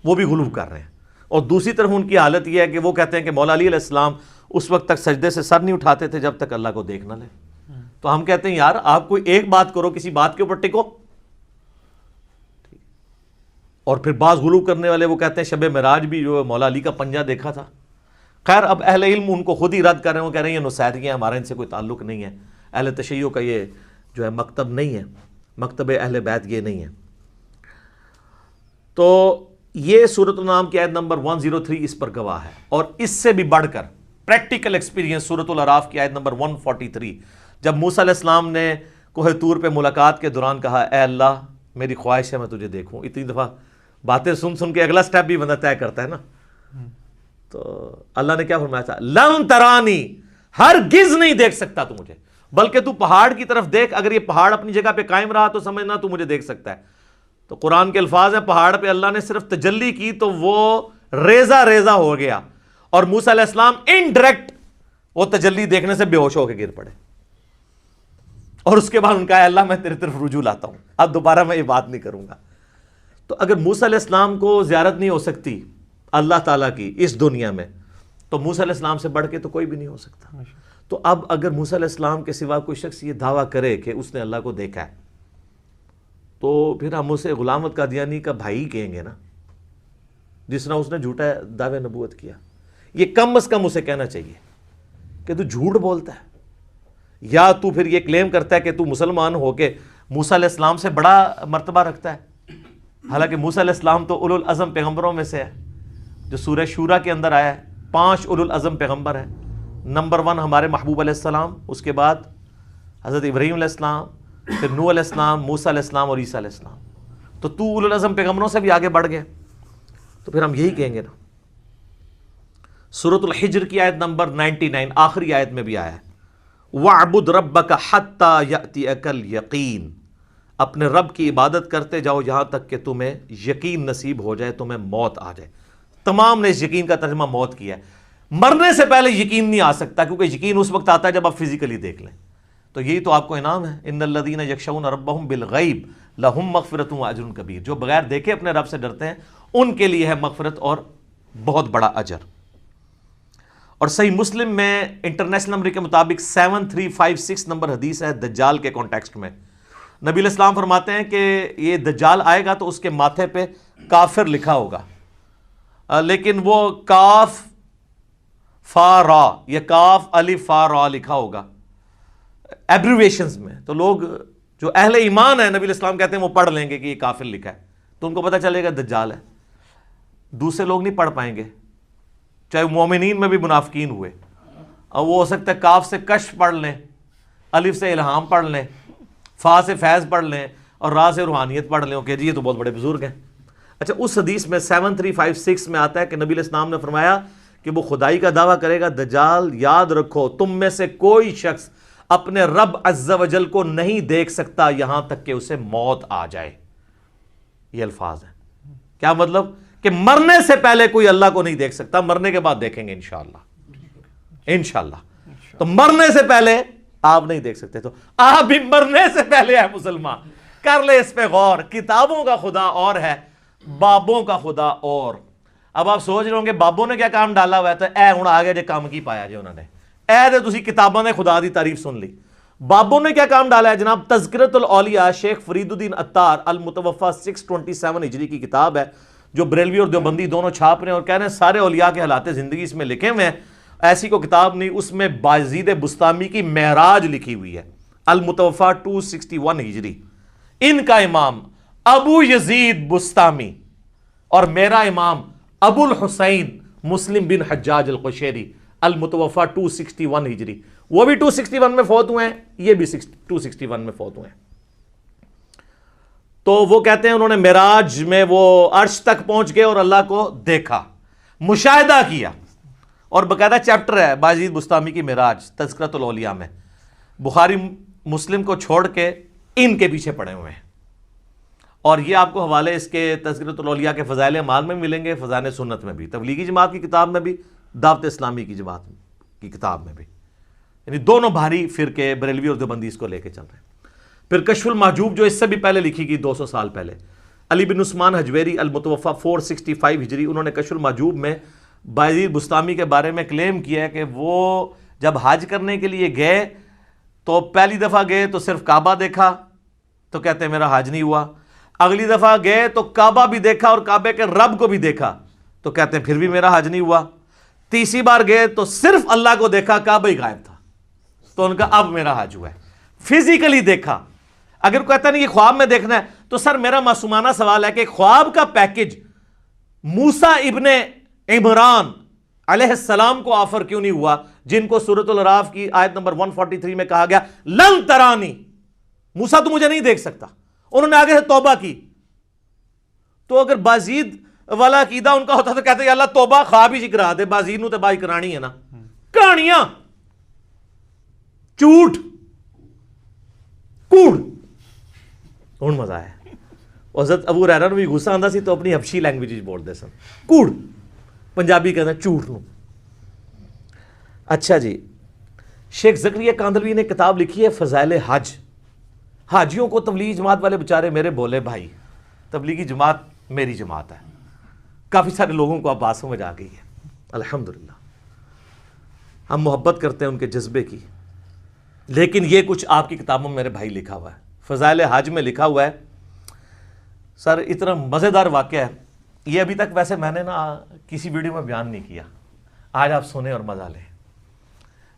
وہ بھی غلو کر رہے ہیں. اور دوسری طرف ان کی حالت یہ ہے کہ وہ کہتے ہیں کہ مولا علی علیہ السلام اس وقت تک سجدے سے سر نہیں اٹھاتے تھے جب تک اللہ کو دیکھ نہ لیں. تو ہم کہتے ہیں یار آپ کوئی ایک بات کرو, کسی بات کے اوپر ٹکو. اور پھر بعض غلو کرنے والے وہ کہتے ہیں شب معراج بھی جو مولا علی کا پنجہ دیکھا تھا. خیر اب اہل علم ان کو خود ہی رد کر رہے ہیں, وہ کہہ رہے ہیں یہ نصیرگی ہیں, ہمارا ان سے کوئی تعلق نہیں ہے, اہل تشیع کا یہ جو ہے مکتب نہیں ہے, مکتب اہل بیت یہ نہیں ہے. تو یہ سورۃ الانعام کی آیت نمبر 103 اس پر گواہ ہے. اور اس سے بھی بڑھ کر پریکٹیکل ایکسپیرینس سورۃ الاعراف کی آیت نمبر 143, جب موسیٰ علیہ السلام نے کوہ طور پہ ملاقات کے دوران کہا اے اللہ میری خواہش ہے میں تجھے دیکھوں. اتنی دفعہ باتیں سن سن کے اگلا سٹیپ بھی بندہ طے کرتا ہے نا. تو اللہ نے کیا فرمایا تھا, لن ترانی, ہرگز نہیں دیکھ سکتا تو مجھے, بلکہ تو پہاڑ کی طرف دیکھ, اگر یہ پہاڑ اپنی جگہ پہ قائم رہا تو سمجھنا تو مجھے دیکھ سکتا ہے. تو قرآن کے الفاظ ہیں پہاڑ پہ اللہ نے صرف تجلی کی تو وہ ریزہ ریزہ ہو گیا, اور موسیٰ علیہ السلام انڈائریکٹ وہ تجلی دیکھنے سے بے ہوش ہو کے گر پڑے. اور اس کے بعد ان کا ہے اللہ میں تیرے طرف رجوع لاتا ہوں, اب دوبارہ میں یہ بات نہیں کروں گا. تو اگر موسیٰ علیہ السلام کو زیارت نہیں ہو سکتی اللہ تعالیٰ کی اس دنیا میں, تو موسیٰ علیہ السلام سے بڑھ کے تو کوئی بھی نہیں ہو سکتا. تو اب اگر موسیٰ علیہ السلام کے سوا کوئی شخص یہ دعویٰ کرے کہ اس نے اللہ کو دیکھا ہے, تو پھر ہم اسے غلام احمد قادیانی کا بھائی کہیں گے نا, جس طرح اس نے جھوٹا دعوے نبوت کیا. یہ کم از کم اسے کہنا چاہیے کہ تو جھوٹ بولتا ہے, یا تو پھر یہ کلیم کرتا ہے کہ تو مسلمان ہو کے موسیٰ علیہ السلام سے بڑا مرتبہ رکھتا ہے. حالانکہ موسیٰ علیہ السلام تو اولو العزم پیغمبروں میں سے ہے, جو سورہ شورا کے اندر آیا ہے. 5 اولو العزم پیغمبر ہیں. نمبر 1 ہمارے محبوب علیہ السلام, اس کے بعد حضرت ابراہیم علیہ السلام, پھر نوح علیہ السلام, موسیٰ علیہ السلام اور عیسیٰ علیہ السلام. تو اولو العزم پیغمبروں سے بھی آگے بڑھ گئے. تو پھر ہم یہی کہیں گے نا. سورۃ الحجر کی آیت نمبر 99 آخری آیت میں بھی آیا ہے, وَاعْبُدْ رَبَّكَ حَتَّى يَأْتِيَكَ الْيَقِينُ, اپنے رب کی عبادت کرتے جاؤ یہاں تک کہ تمہیں یقین نصیب ہو جائے, تمہیں موت آ جائے. تمام نے اس یقین کا ترجمہ موت کیا ہے. مرنے سے پہلے یقین نہیں آ سکتا, کیونکہ یقین اس وقت آتا ہے جب آپ فزیکلی دیکھ لیں. تو یہی تو آپ کو انعام ہے, ان الذین یخشون ربهم بالغیب لہم مغفرۃ واجر کبیر, جو بغیر دیکھے اپنے رب سے ڈرتے ہیں ان کے لیے ہے مغفرت اور بہت بڑا اجر. اور صحیح مسلم میں انٹرنیشنل نمبر کے مطابق 7356 نمبر حدیث ہے دجال کے کانٹیکسٹ میں. نبی علیہ السلام فرماتے ہیں کہ یہ دجال آئے گا تو اس کے ماتھے پہ کافر لکھا ہوگا, لیکن وہ کاف فا را یا کاف الف فا را لکھا ہوگا ایبریویشنز میں. تو لوگ جو اہل ایمان ہیں نبی علیہ السلام کہتے ہیں وہ پڑھ لیں گے کہ یہ کافر لکھا ہے, تو ان کو پتہ چلے گا دجال ہے. دوسرے لوگ نہیں پڑھ پائیں گے, چاہے مومنین میں بھی منافقین ہوئے, اور وہ ہو سکتا ہے کاف سے کشف پڑھ لیں, الف سے الہام پڑھ لیں, فا سے فیض پڑھ لیں, اور را سے روحانیت پڑھ لیں. اوکے جی یہ تو بہت بڑے بزرگ ہیں. اچھا اس حدیث میں 7356 میں آتا ہے کہ نبی علیہ السلام نے فرمایا کہ وہ خدائی کا دعویٰ کرے گا دجال, یاد رکھو تم میں سے کوئی شخص اپنے رب عز و جل کو نہیں دیکھ سکتا یہاں تک کہ اسے موت آ جائے. یہ الفاظ ہیں. کیا مطلب کہ مرنے سے پہلے کوئی اللہ کو نہیں دیکھ سکتا, مرنے کے بعد دیکھیں گے انشاءاللہ. انشاءاللہ. تو مرنے سے پہلے آپ نہیں دیکھ سکتے. تو آپ بھی مرنے سے پہلے ہے مسلمان, کر لے اس پہ غور. کتابوں کا خدا اور ہے, بابوں کا خدا اور. اب آپ سوچ رہے ہوں گے بابوں نے کیا کام ڈالا ہوا ہے, تو اے ہوں آگے جو کام کی پایا جو انہوں نے, اے دے تسی کتابوں نے خدا دی تعریف سن لی. بابوں نے کیا کام ڈالا ہے جناب, تذکرۃ الاولیاء شیخ فرید الدین عطار المتوفی 627 ہجری کی کتاب ہے, جو بریلوی اور دیوبندی دونوں چھاپ رہے ہیں, اور کہہ رہے ہیں سارے اولیاء کے حالات زندگی اس میں لکھے ہوئے ہیں. ایسی کو کتاب نہیں, اس میں بایزید بستامی کی معراج لکھی ہوئی ہے, المتوفی 261 ہجری. ان کا امام ابو یزید بستامی اور میرا امام ابو الحسین مسلم بن حجاج القشیری المتوفی 261 ہجری. وہ بھی 261 میں فوت ہوئے ہیں, یہ بھی 261 میں فوت ہوئے ہیں. تو وہ کہتے ہیں انہوں نے معراج میں وہ عرش تک پہنچ گئے اور اللہ کو دیکھا, مشاہدہ کیا, اور باقاعدہ چیپٹر ہے بایزید بستامی کی معراج تذکرۃ الاولیاء میں. بخاری مسلم کو چھوڑ کے ان کے پیچھے پڑے ہوئے ہیں. اور یہ آپ کو حوالے اس کے تذکرۃ الاولیاء کے فضائل اعمال میں ملیں گے, فضائل سنت میں بھی, تبلیغی جماعت کی کتاب میں بھی, دعوت اسلامی کی جماعت کی کتاب میں بھی. یعنی دونوں بھاری فرقے بریلوی اور دیوبندی اس کو لے کے چل رہے ہیں. پھر کشف المحجوب جو اس سے بھی پہلے لکھی گئی 200 سال پہلے, علی بن عثمان حجویری المتوفی 465 ہجری, انہوں نے کشف المحجوب میں بایزید بستامی کے بارے میں کلیم کیا ہے کہ وہ جب حج کرنے کے لیے گئے تو پہلی دفعہ گئے تو صرف کعبہ دیکھا تو کہتے ہیں میرا حج نہیں ہوا، اگلی دفعہ گئے تو کعبہ بھی دیکھا اور کعبے کے رب کو بھی دیکھا تو کہتے ہیں پھر بھی میرا حج نہیں ہوا، تیسری بار گئے تو صرف اللہ کو دیکھا، کعبہ ہی غائب تھا، تو ان کا اب میرا حج ہوا ہے۔ فزیکلی دیکھا۔ اگر کہتا نہیں کہ خواب میں دیکھنا ہے تو سر میرا معصومانہ سوال ہے کہ خواب کا پیکج موسیٰ ابن عمران علیہ السلام کو آفر کیوں نہیں ہوا، جن کو سورۃ الاعراف کی آیت نمبر 143 میں کہا گیا لن ترانی، موسیٰ تو مجھے نہیں دیکھ سکتا، انہوں نے آگے سے توبہ کی۔ تو اگر بازید والا عقیدہ ان کا ہوتا تو کہتے ہیں اللہ توبہ خواب ہی کرا دے، بازید نو تے بائی کرانی ہے نا، کہانیاں جھوٹ کوڑ۔ ہن مزہ آیا۔ حضرت ابو ہریرہ نو بھی غصہ آندا سی تو اپنی حبشی لینگویج وچ بول دے سن، کوڑ، پنجابی کہتے ہیں جھوٹ نو۔ اچھا جی، شیخ زکریا کاندلوی نے کتاب لکھی ہے فضائل حج۔ حاجیوں کو تبلیغی جماعت والے بےچارے میرے بولے بھائی، تبلیغی جماعت میری جماعت ہے، کافی سارے لوگوں کو اب بات سمجھ آ گئی ہے الحمدللہ، ہم محبت کرتے ہیں ان کے جذبے کی، لیکن یہ کچھ آپ کی کتابوں میں میرے بھائی لکھا ہوا ہے۔ فضائل حج میں لکھا ہوا ہے سر، اتنا مزیدار واقعہ ہے یہ، ابھی تک ویسے میں نے نا کسی ویڈیو میں بیان نہیں کیا، آج آپ سنیں اور مزہ لیں۔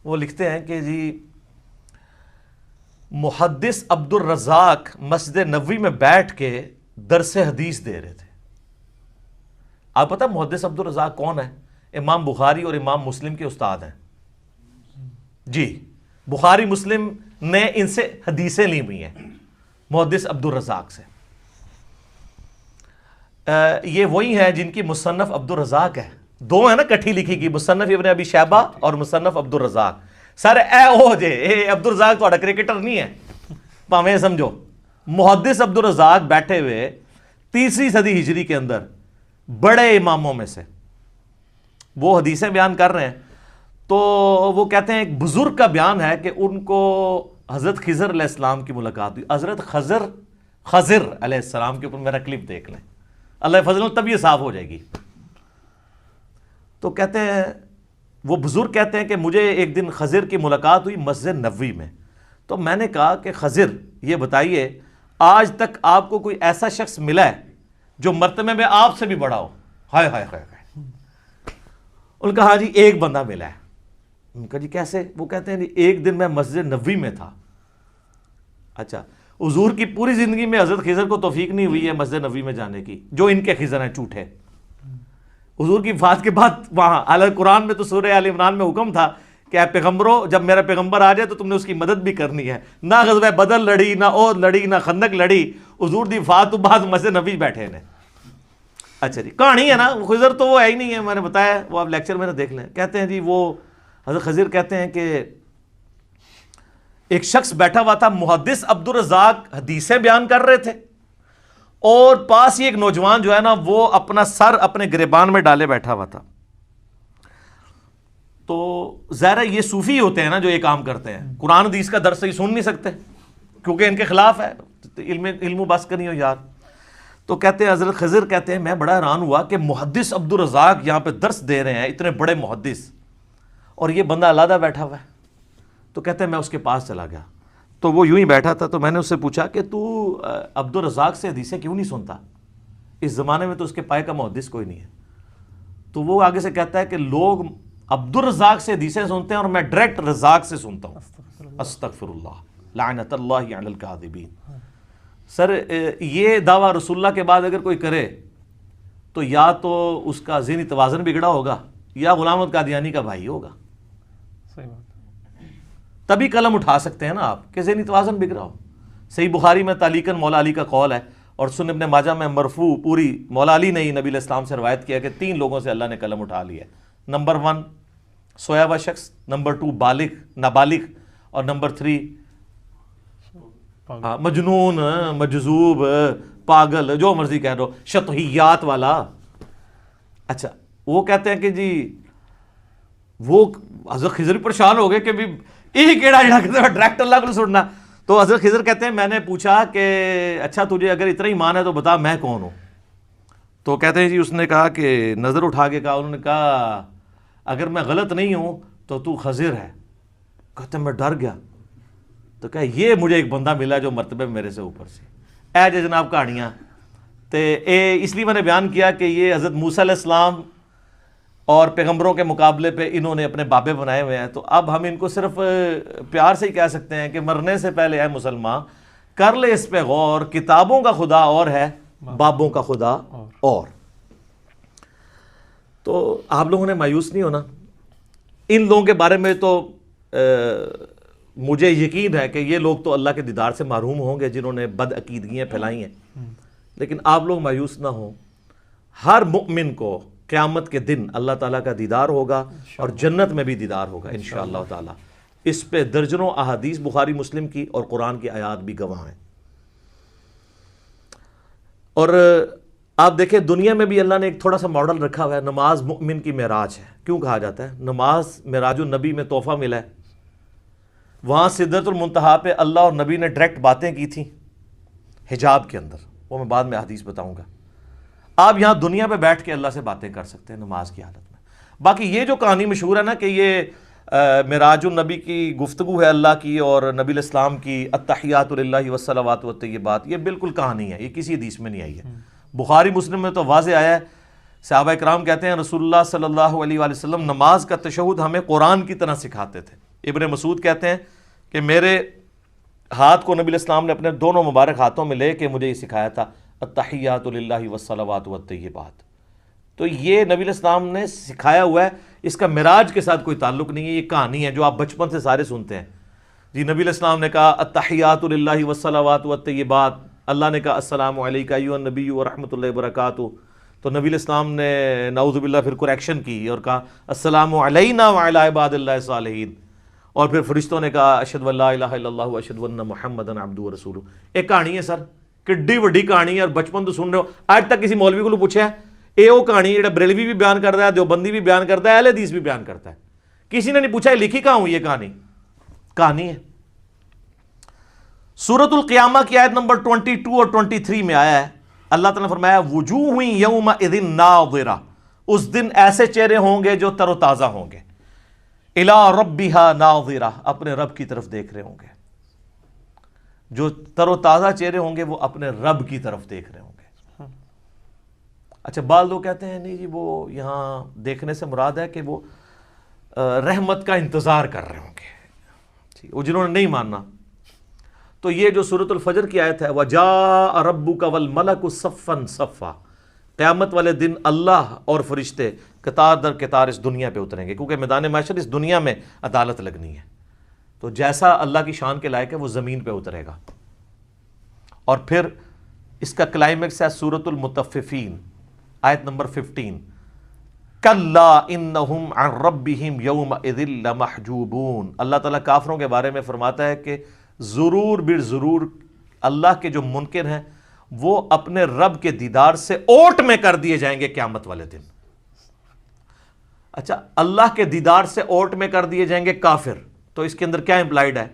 وہ لکھتے ہیں کہ جی محدث عبد الرزاق مسجد نبوی میں بیٹھ کے درس حدیث دے رہے تھے۔ آپ پتہ محدث عبد الرزاق کون ہے؟ امام بخاری اور امام مسلم کے استاد ہیں جی، بخاری مسلم نے ان سے حدیثیں لی ہوئی ہیں محدث عبد الرزاق سے۔ یہ وہی ہیں جن کی مصنف عبد الرزاق ہے، دو ہیں نا کٹھی لکھی کی، مصنف ابن ابی شیبہ اور مصنف عبد الرزاق۔ سر اے او جے اے عبد الرزاق تھوڑا کرکٹر نہیں ہے، پاویں سمجھو۔ محدث عبد الرزاق بیٹھے ہوئے 3 صدی ہجری کے اندر بڑے اماموں میں سے وہ حدیثیں بیان کر رہے ہیں، تو وہ کہتے ہیں ایک بزرگ کا بیان ہے کہ ان کو حضرت خضر علیہ السلام کی ملاقات ہوئی۔ حضرت خضر علیہ السلام کے اوپر میرا کلپ دیکھ لیں، اللہ فضل تب یہ صاف ہو جائے گی۔ تو کہتے ہیں وہ بزرگ کہتے ہیں کہ مجھے ایک دن خضر کی ملاقات ہوئی مسجد نبوی میں، تو میں نے کہا کہ خضر یہ بتائیے آج تک آپ کو کوئی ایسا شخص ملا ہے جو مرتبے میں آپ سے بھی بڑا ہو؟ ہائے ہائے ہائے ہائے۔ ان کا ہاں جی ایک بندہ ملا ہے۔ ان کا جی کیسے؟ وہ کہتے ہیں جی ایک دن میں مسجد نبوی میں تھا۔ اچھا، حضور کی پوری زندگی میں حضرت خضر کو توفیق نہیں ہوئی ہے مسجد نبوی میں جانے کی، جو ان کے خضر ہیں جھوٹے۔ حضور کی وفات کے بعد وہاں حالانکہ قرآن میں تو سورہ آل عمران میں حکم تھا کہ اے پیغمبرو جب میرا پیغمبر آ جائے تو تم نے اس کی مدد بھی کرنی ہے۔ نہ غزوہ بدر لڑی، نہ احد لڑی، نہ خندق لڑی، حضور دی وفات تو بعد مسجد نبوی بیٹھے ہیں۔ اچھا جی، کہانی ہے نا، خضر تو وہ ہے ہی نہیں ہے، میں نے بتایا، وہ آپ لیکچر میں دیکھ لیں۔ کہتے ہیں جی وہ حضرت خضر کہتے ہیں کہ ایک شخص بیٹھا ہوا تھا، محدث عبد الرزاق حدیثیں بیان کر رہے تھے، اور پاس ہی ایک نوجوان جو ہے نا وہ اپنا سر اپنے گریبان میں ڈالے بیٹھا ہوا تھا۔ تو ظاہر ہے یہ صوفی ہوتے ہیں نا جو یہ کام کرتے ہیں، قرآن حدیث کا درس ہی سن نہیں سکتے کیونکہ ان کے خلاف ہے، علم و بس کا نہیں ہو یار۔ تو کہتے ہیں حضرت خضر کہتے ہیں میں بڑا حیران ہوا کہ محدث عبد الرزاق یہاں پہ درس دے رہے ہیں، اتنے بڑے محدث، اور یہ بندہ علیحدہ بیٹھا ہوا ہے۔ تو کہتے ہیں میں اس کے پاس چلا گیا، تو وہ یوں ہی بیٹھا تھا، تو میں نے اس سے پوچھا کہ تو عبد الرزاق سے حدیثیں کیوں نہیں سنتا؟ اس زمانے میں تو اس کے پائے کا محدث کوئی نہیں ہے۔ تو وہ آگے سے کہتا ہے کہ لوگ عبد الرزاق سے حدیثیں سنتے ہیں اور میں ڈائریکٹ رزاق سے سنتا ہوں۔ استغفر اللہ، لعنت اللہ علی الکاذبین۔ سر یہ دعویٰ رسول اللہ کے بعد اگر کوئی کرے تو یا تو اس کا ذہنی توازن بگڑا ہوگا یا غلام احمد قادیانی کا بھائی ہوگا۔ صحیح بات، تبھی قلم اٹھا سکتے ہیں نا آپ کہ ذہنی توازن بگڑا ہو۔ صحیح بخاری میں تعلیقاً مولا علی کا قول ہے، اور سنن ابن ماجہ میں مرفوع پوری مولا علی نے ہی نبی علیہ السلام سے روایت کیا کہ 3 لوگوں سے اللہ نے قلم اٹھا لیا ہے۔ نمبر 1 سویا ہوا شخص، نمبر 2 بالغ نابالغ، اور نمبر 3 مجنون، مجذوب، پاگل، جو مرضی کہہ دو، شطحیات والا۔ اچھا، وہ کہتے ہیں کہ جی وہ حضرت خضر پریشان ہو گئے کہ بھی یہ کیڑا جڑا کہتے ہیں ڈائریکٹ اللہ کو سننا۔ تو حضرت خضر کہتے ہیں میں نے پوچھا کہ اچھا تجھے اگر اتنا ایمان ہے تو بتا میں کون ہوں؟ تو کہتے ہیں جی اس نے کہا کہ نظر اٹھا کے کہا، انہوں نے کہا اگر میں غلط نہیں ہوں تو خضر ہے. کہتے ہیں میں ڈر گیا. تو کہا یہ مجھے ایک بندہ ملا جو مرتبہ میرے سے اوپر سے. اے جی جناب کہانیاں تے اس لیے میں نے بیان کیا کہ یہ حضرت موسیٰ علیہ السلام اور پیغمبروں کے مقابلے پہ انہوں نے اپنے بابے بنائے ہوئے ہیں. تو اب ہم ان کو صرف پیار سے ہی کہہ سکتے ہیں کہ مرنے سے پہلے اے مسلمان کر لے اس پہ غور، کتابوں کا خدا اور ہے، بابوں کا خدا اور. تو آپ لوگوں نے مایوس نہیں ہونا. ان لوگوں کے بارے میں تو مجھے یقین ہے کہ یہ لوگ تو اللہ کے دیدار سے محروم ہوں گے جنہوں نے بد عقیدگیاں پھیلائی ہیں، لیکن آپ لوگ مایوس نہ ہوں. ہر مؤمن کو قیامت کے دن اللہ تعالیٰ کا دیدار ہوگا اور جنت میں بھی دیدار ہوگا انشاءاللہ تعالیٰ. اس پہ درجنوں احادیث بخاری مسلم کی اور قرآن کی آیات بھی گواہ ہیں. اور آپ دیکھیں دنیا میں بھی اللہ نے ایک تھوڑا سا ماڈل رکھا ہوا ہے. نماز مؤمن کی معراج ہے. کیوں کہا جاتا ہے؟ نماز معراج النبی میں تحفہ ملا ہے. وہاں سدرۃ المنتہا پہ اللہ اور نبی نے ڈائریکٹ باتیں کی تھیں حجاب کے اندر، وہ میں بعد میں حدیث بتاؤں گا. آپ یہاں دنیا پہ بیٹھ کے اللہ سے باتیں کر سکتے ہیں نماز کی حالت میں. باقی یہ جو کہانی مشہور ہے نا کہ یہ معراج النبی کی گفتگو ہے اللہ کی اور نبی علیہ السلام کی التحیات للہ والصلوات والطیبات، یہ بالکل کہانی ہے، یہ کسی حدیث میں نہیں آئی ہے. بخاری مسلم میں تو واضح آیا ہے. صحابہ کرام کہتے ہیں رسول اللہ صلی اللہ علیہ وآلہ وسلم نماز کا تشہد ہمیں قرآن کی طرح سکھاتے تھے. ابن مسعود کہتے ہیں کہ میرے ہاتھ کو نبی علیہ السلام نے اپنے دونوں مبارک ہاتھوں میں لے کے مجھے یہ سکھایا تھا التحیات للہ والصلوات والطیبات. تو یہ نبی علیہ السلام نے سکھایا ہوا ہے، اس کا معراج کے ساتھ کوئی تعلق نہیں ہے. یہ کہانی ہے جو آپ بچپن سے سارے سنتے ہیں. جی نبی علیہ السلام نے کہا التحیات للہ والصلوات والطیبات، اللہ نے کہا السلام علیکہ ایھا النبی ورحمۃ اللہ وبرکاتہ. تو نبی علیہ السلام نے نعوذ باللہ پھر کریکشن کی اور کہا السلام علینا وعلی عباد اللہ الصالحین. اور پھر فرشتوں نے کہا اشہد ان لا الہ الا اللہ واشہد ان محمدًا عبدہ ورسولہ. ایک کہانی ہے سر، کڈی وڈی کہانی ہے، اور بچپن تو سن رہے ہو. آج تک کسی مولوی کو پوچھا ہے اے وہ کہانی ہے بریلوی بھی بیان کرتا ہے، دیوبندی بھی بیان کرتا ہے، اہل حدیث بھی بیان کرتا ہے. کسی نے نہیں پوچھا ہے لکھی کہاں ہوئی یہ کہانی ہے. سورۃ القیامہ کی آیت نمبر 22 اور 23 میں آیا ہے، اللہ تعالیٰ نے فرمایا وجوہ یومئذ ناظرہ، اس دن ایسے چہرے ہوں گے جو تر و تازہ ہوں گے، الی ربہا ناظرہ، اپنے رب کی طرف دیکھ رہے ہوں گے. جو تر و تازہ چہرے ہوں گے وہ اپنے رب کی طرف دیکھ رہے ہوں گے. اچھا بعض لوگ کہتے ہیں نہیں جی وہ یہاں دیکھنے سے مراد ہے کہ وہ رحمت کا انتظار کر رہے ہوں گے. وہ جنہوں نے نہیں ماننا، تو یہ جو سورۃ الفجر کی آیت ہے وَجَاءَ رَبُّكَ وَالْمَلَكُ صَفًّا صَفًّا، قیامت والے دن اللہ اور فرشتے قطار در قطار اس دنیا پہ اتریں گے، کیونکہ میدان محشر اس دنیا میں عدالت لگنی ہے. تو جیسا اللہ کی شان کے لائق ہے وہ زمین پہ اترے گا. اور پھر اس کا کلائمیکس ہے سورۃ المطففین آیت نمبر 15 کَلَّا إِنَّهُمْ عَنْ رَبِّهِمْ يَوْمَئِذٍ لَمَحْجُوبُونَ. اللہ تعالیٰ کافروں کے بارے میں فرماتا ہے کہ ضرور بالضرور اللہ کے جو منکر ہیں وہ اپنے رب کے دیدار سے اوٹ میں کر دیے جائیں گے قیامت والے دن. اچھا اللہ کے دیدار سے اوٹ میں کر دیے جائیں گے کافر، تو اس کے اندر کیا امپلائڈ ہے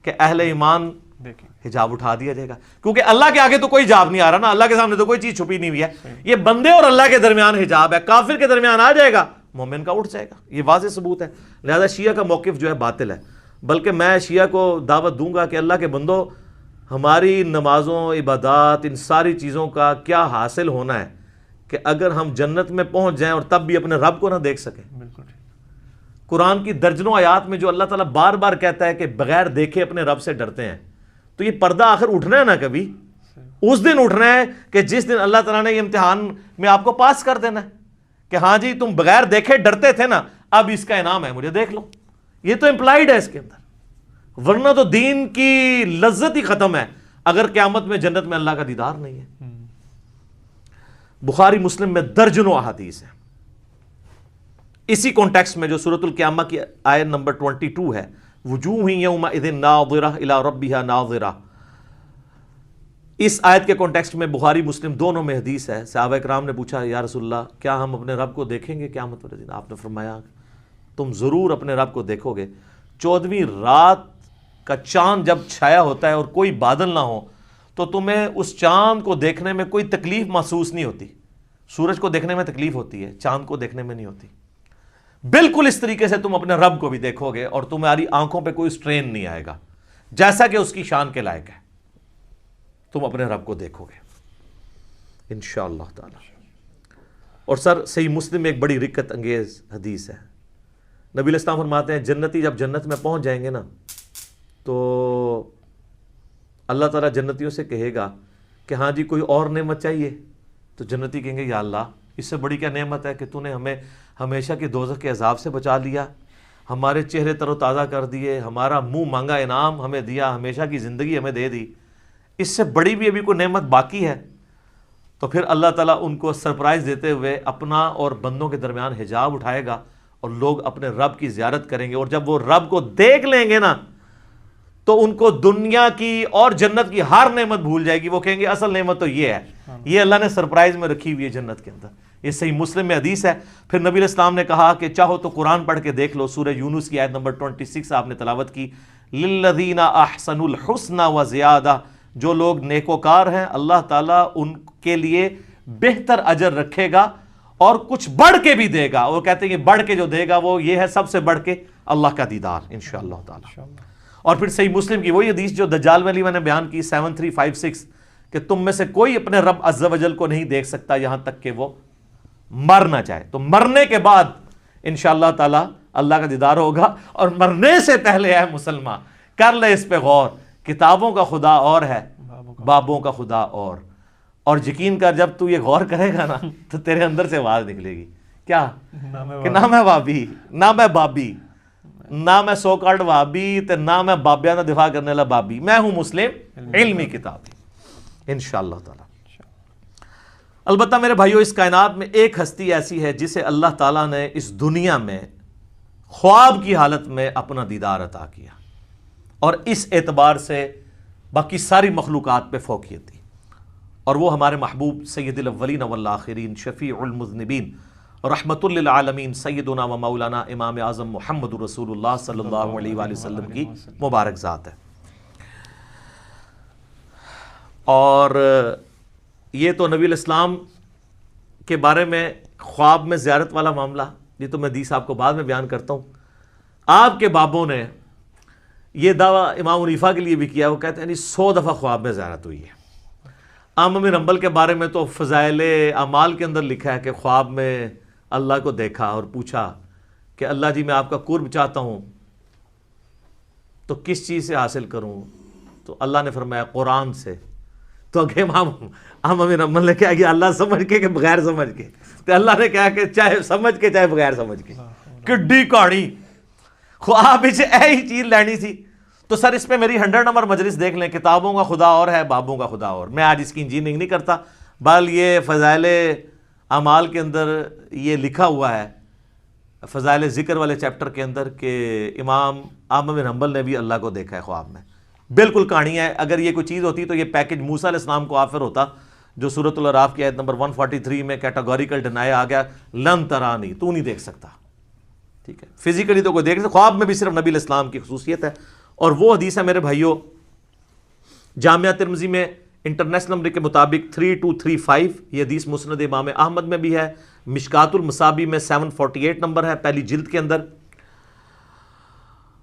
کہ اہل ایمان حجاب اٹھا دیا جائے گا، کیونکہ اللہ کے آگے تو کوئی حجاب نہیں آ رہا نا، اللہ کے سامنے تو کوئی چیز چھپی نہیں ہوئی ہے. یہ بندے اور اللہ کے درمیان حجاب ہے، کافر کے درمیان آ جائے گا، مومن کا اٹھ جائے گا. یہ واضح ثبوت ہے. لہذا شیعہ کا موقف جو ہے باطل ہے. بلکہ میں شیعہ کو دعوت دوں گا کہ اللہ کے بندو، ہماری نمازوں عبادات ان ساری چیزوں کا کیا حاصل ہونا ہے کہ اگر ہم جنت میں پہنچ جائیں اور تب بھی اپنے رب کو نہ دیکھ سکیں. بالکل. قرآن کی درجنوں آیات میں جو اللہ تعالیٰ بار بار کہتا ہے کہ بغیر دیکھے اپنے رب سے ڈرتے ہیں، تو یہ پردہ آخر اٹھنا ہے نا، کبھی اس دن اٹھنا ہے کہ جس دن اللہ تعالیٰ نے یہ امتحان میں آپ کو پاس کر دینا ہے کہ ہاں جی تم بغیر دیکھے ڈرتے تھے نا، اب اس کا انعام ہے، مجھے دیکھ لو. یہ تو امپلائڈ ہے اس کے اندر، ورنہ تو دین کی لذت ہی ختم ہے اگر قیامت میں جنت میں اللہ کا دیدار نہیں ہے. بخاری مسلم میں درجنوں احادیث ہیں. اسی کانٹیکسٹ میں جو سورۃ القیامہ کی آیت نمبر 22 ہے وجوہ یومئذ ناظرہ الی ربہا ناظرہ، اس آیت کے کانٹیکسٹ میں بخاری مسلم دونوں میں حدیث ہے. صحابہ کرام نے پوچھا یا رسول اللہ کیا ہم اپنے رب کو دیکھیں گے قیامت والے دن؟ آپ نے فرمایا تم ضرور اپنے رب کو دیکھو گے. 14ویں رات کا چاند جب چھایا ہوتا ہے اور کوئی بادل نہ ہو تو تمہیں اس چاند کو دیکھنے میں کوئی تکلیف محسوس نہیں ہوتی. سورج کو دیکھنے میں تکلیف ہوتی ہے، چاند کو دیکھنے میں نہیں ہوتی۔ بالکل اس طریقے سے تم اپنے رب کو بھی دیکھو گے اور تمہاری آنکھوں پہ کوئی سٹرین نہیں آئے گا، جیسا کہ اس کی شان کے لائق ہے۔ تم اپنے رب کو دیکھو گے انشاءاللہ تعالی۔ اور سر صحیح مسلم میں ایک بڑی رکت انگیز حدیث ہے، نبی علیہ السلام فرماتے ہیں جنتی جب جنت میں پہنچ جائیں گے نا تو اللہ تعالیٰ جنتیوں سے کہے گا کہ ہاں جی کوئی اور نعمت چاہیے؟ تو جنتی کہیں گے یا اللہ اس سے بڑی کیا نعمت ہے کہ تو نے ہمیں ہمیشہ کی دوزخ کے عذاب سے بچا لیا، ہمارے چہرے تر و تازہ کر دیے، ہمارا منہ مانگا انعام ہمیں دیا، ہمیشہ کی زندگی ہمیں دے دی، اس سے بڑی بھی ابھی کوئی نعمت باقی ہے؟ تو پھر اللہ تعالیٰ ان کو سرپرائز دیتے ہوئے اپنا اور بندوں کے درمیان حجاب اٹھائے گا اور لوگ اپنے رب کی زیارت کریں گے، اور جب وہ رب کو دیکھ لیں گے نا تو ان کو دنیا کی اور جنت کی ہر نعمت بھول جائے گی، وہ کہیں گے اصل نعمت تو یہ ہے، یہ اللہ نے سرپرائز میں رکھی ہوئی ہے جنت کے اندر۔ یہ صحیح مسلم میں حدیث ہے۔ پھر نبی علیہ السلام نے کہا کہ چاہو تو قرآن پڑھ کے دیکھ لو، سورہ یونس کی آیت نمبر 26 آپ نے تلاوت کی، للذین احسنوا الحسنى وزیادہ، جو لوگ نیکوکار ہیں اللہ تعالیٰ ان کے لیے بہتر اجر رکھے گا اور کچھ بڑھ کے بھی دے گا۔ وہ کہتے ہیں کہ بڑھ کے جو دے گا وہ یہ ہے سب سے بڑھ کے اللہ کا دیدار انشاءاللہ تعالی۔ اور پھر صحیح مسلم کی وہی حدیث جو دجال والی میں نے بیان کی 7356 کہ تم میں سے کوئی اپنے رب عز و جل کو نہیں دیکھ سکتا یہاں تک کہ وہ مر نہ جائے، تو مرنے کے بعد انشاءاللہ تعالی اللہ کا دیدار ہوگا۔ اور مرنے سے پہلے ہے مسلمان کر لے اس پہ غور، کتابوں کا خدا اور ہے بابوں کا خدا اور یقین کر جب تو یہ غور کرے گا نا تو تیرے اندر سے آواز نکلے گی کیا کہ نہ میں وابی، نہ میں بابی، نہ میں سو کالڈ وابی تے نہ میں بابیاں دا دفاع کرنے والا بابی، میں ہوں مسلم علمی کتابی انشاءاللہ تعالی۔ البتہ میرے بھائیو اس کائنات میں ایک ہستی ایسی ہے جسے اللہ تعالیٰ نے اس دنیا میں خواب کی حالت میں اپنا دیدار عطا کیا، اور اس اعتبار سے باقی ساری مخلوقات پہ فوقیت دی، اور وہ ہمارے محبوب سید الاولین والآخرین شفیع المذنبین رحمت للعالمین سیدنا و مولانا امام اعظم محمد رسول اللہ صلی اللہ علیہ وآلہ وسلم کی مبارک ذات ہے۔ اور یہ تو نبی الاسلام کے بارے میں خواب میں زیارت والا معاملہ، یہ تو میں حدیث آپ کو بعد میں بیان کرتا ہوں۔ آپ کے بابوں نے یہ دعویٰ امام حنیفہ کے لیے بھی کیا، وہ کہتے ہیں 100 دفعہ خواب میں زیارت ہوئی ہے۔ احمد بن حنبل کے بارے میں تو فضائل اعمال کے اندر لکھا ہے کہ خواب میں اللہ کو دیکھا اور پوچھا کہ اللہ جی میں آپ کا قرب چاہتا ہوں تو کس چیز سے حاصل کروں؟ تو اللہ نے فرمایا قرآن سے۔ تو اگے امام احمد بن حنبل نے کہا کہ اللہ سمجھ کے کہ بغیر سمجھ کے؟ تو اللہ نے کہا کہ چاہے سمجھ کے چاہے بغیر سمجھ کے۔ کڈی کہانی خواب وچ ایہی چیز لینی سی۔ تو سر اس پہ میری 100 نمبر مجلس دیکھ لیں، کتابوں کا خدا اور ہے بابوں کا خدا اور۔ میں آج اس کی انجینئرنگ نہیں کرتا، بل یہ فضائل اعمال کے اندر یہ لکھا ہوا ہے، فضائل ذکر والے چیپٹر کے اندر، کہ امام احمد بن حنبل نے بھی اللہ کو دیکھا ہے خواب میں۔ بالکل کہانی ہے، اگر یہ کوئی چیز ہوتی تو یہ پیکج موسیٰ علیہ السلام کو آفر ہوتا، جو سورۃ الاعراف کی آیت نمبر 143 میں کیٹاگوریکل ڈینائی آ گیا، لن ترانی، تو نہیں دیکھ سکتا، ٹھیک ہے، فزیکلی تو کوئی دیکھ سکتا، خواب میں بھی صرف نبی علیہ السلام کی خصوصیت ہے۔ اور وہ حدیث ہے میرے بھائیوں جامعہ ترمذی میں انٹرنیشنل نمبر کے مطابق 3235، یہ حدیث مسند امام احمد میں بھی ہے، مشکات المصابی میں 748 نمبر ہے پہلی جلد کے اندر،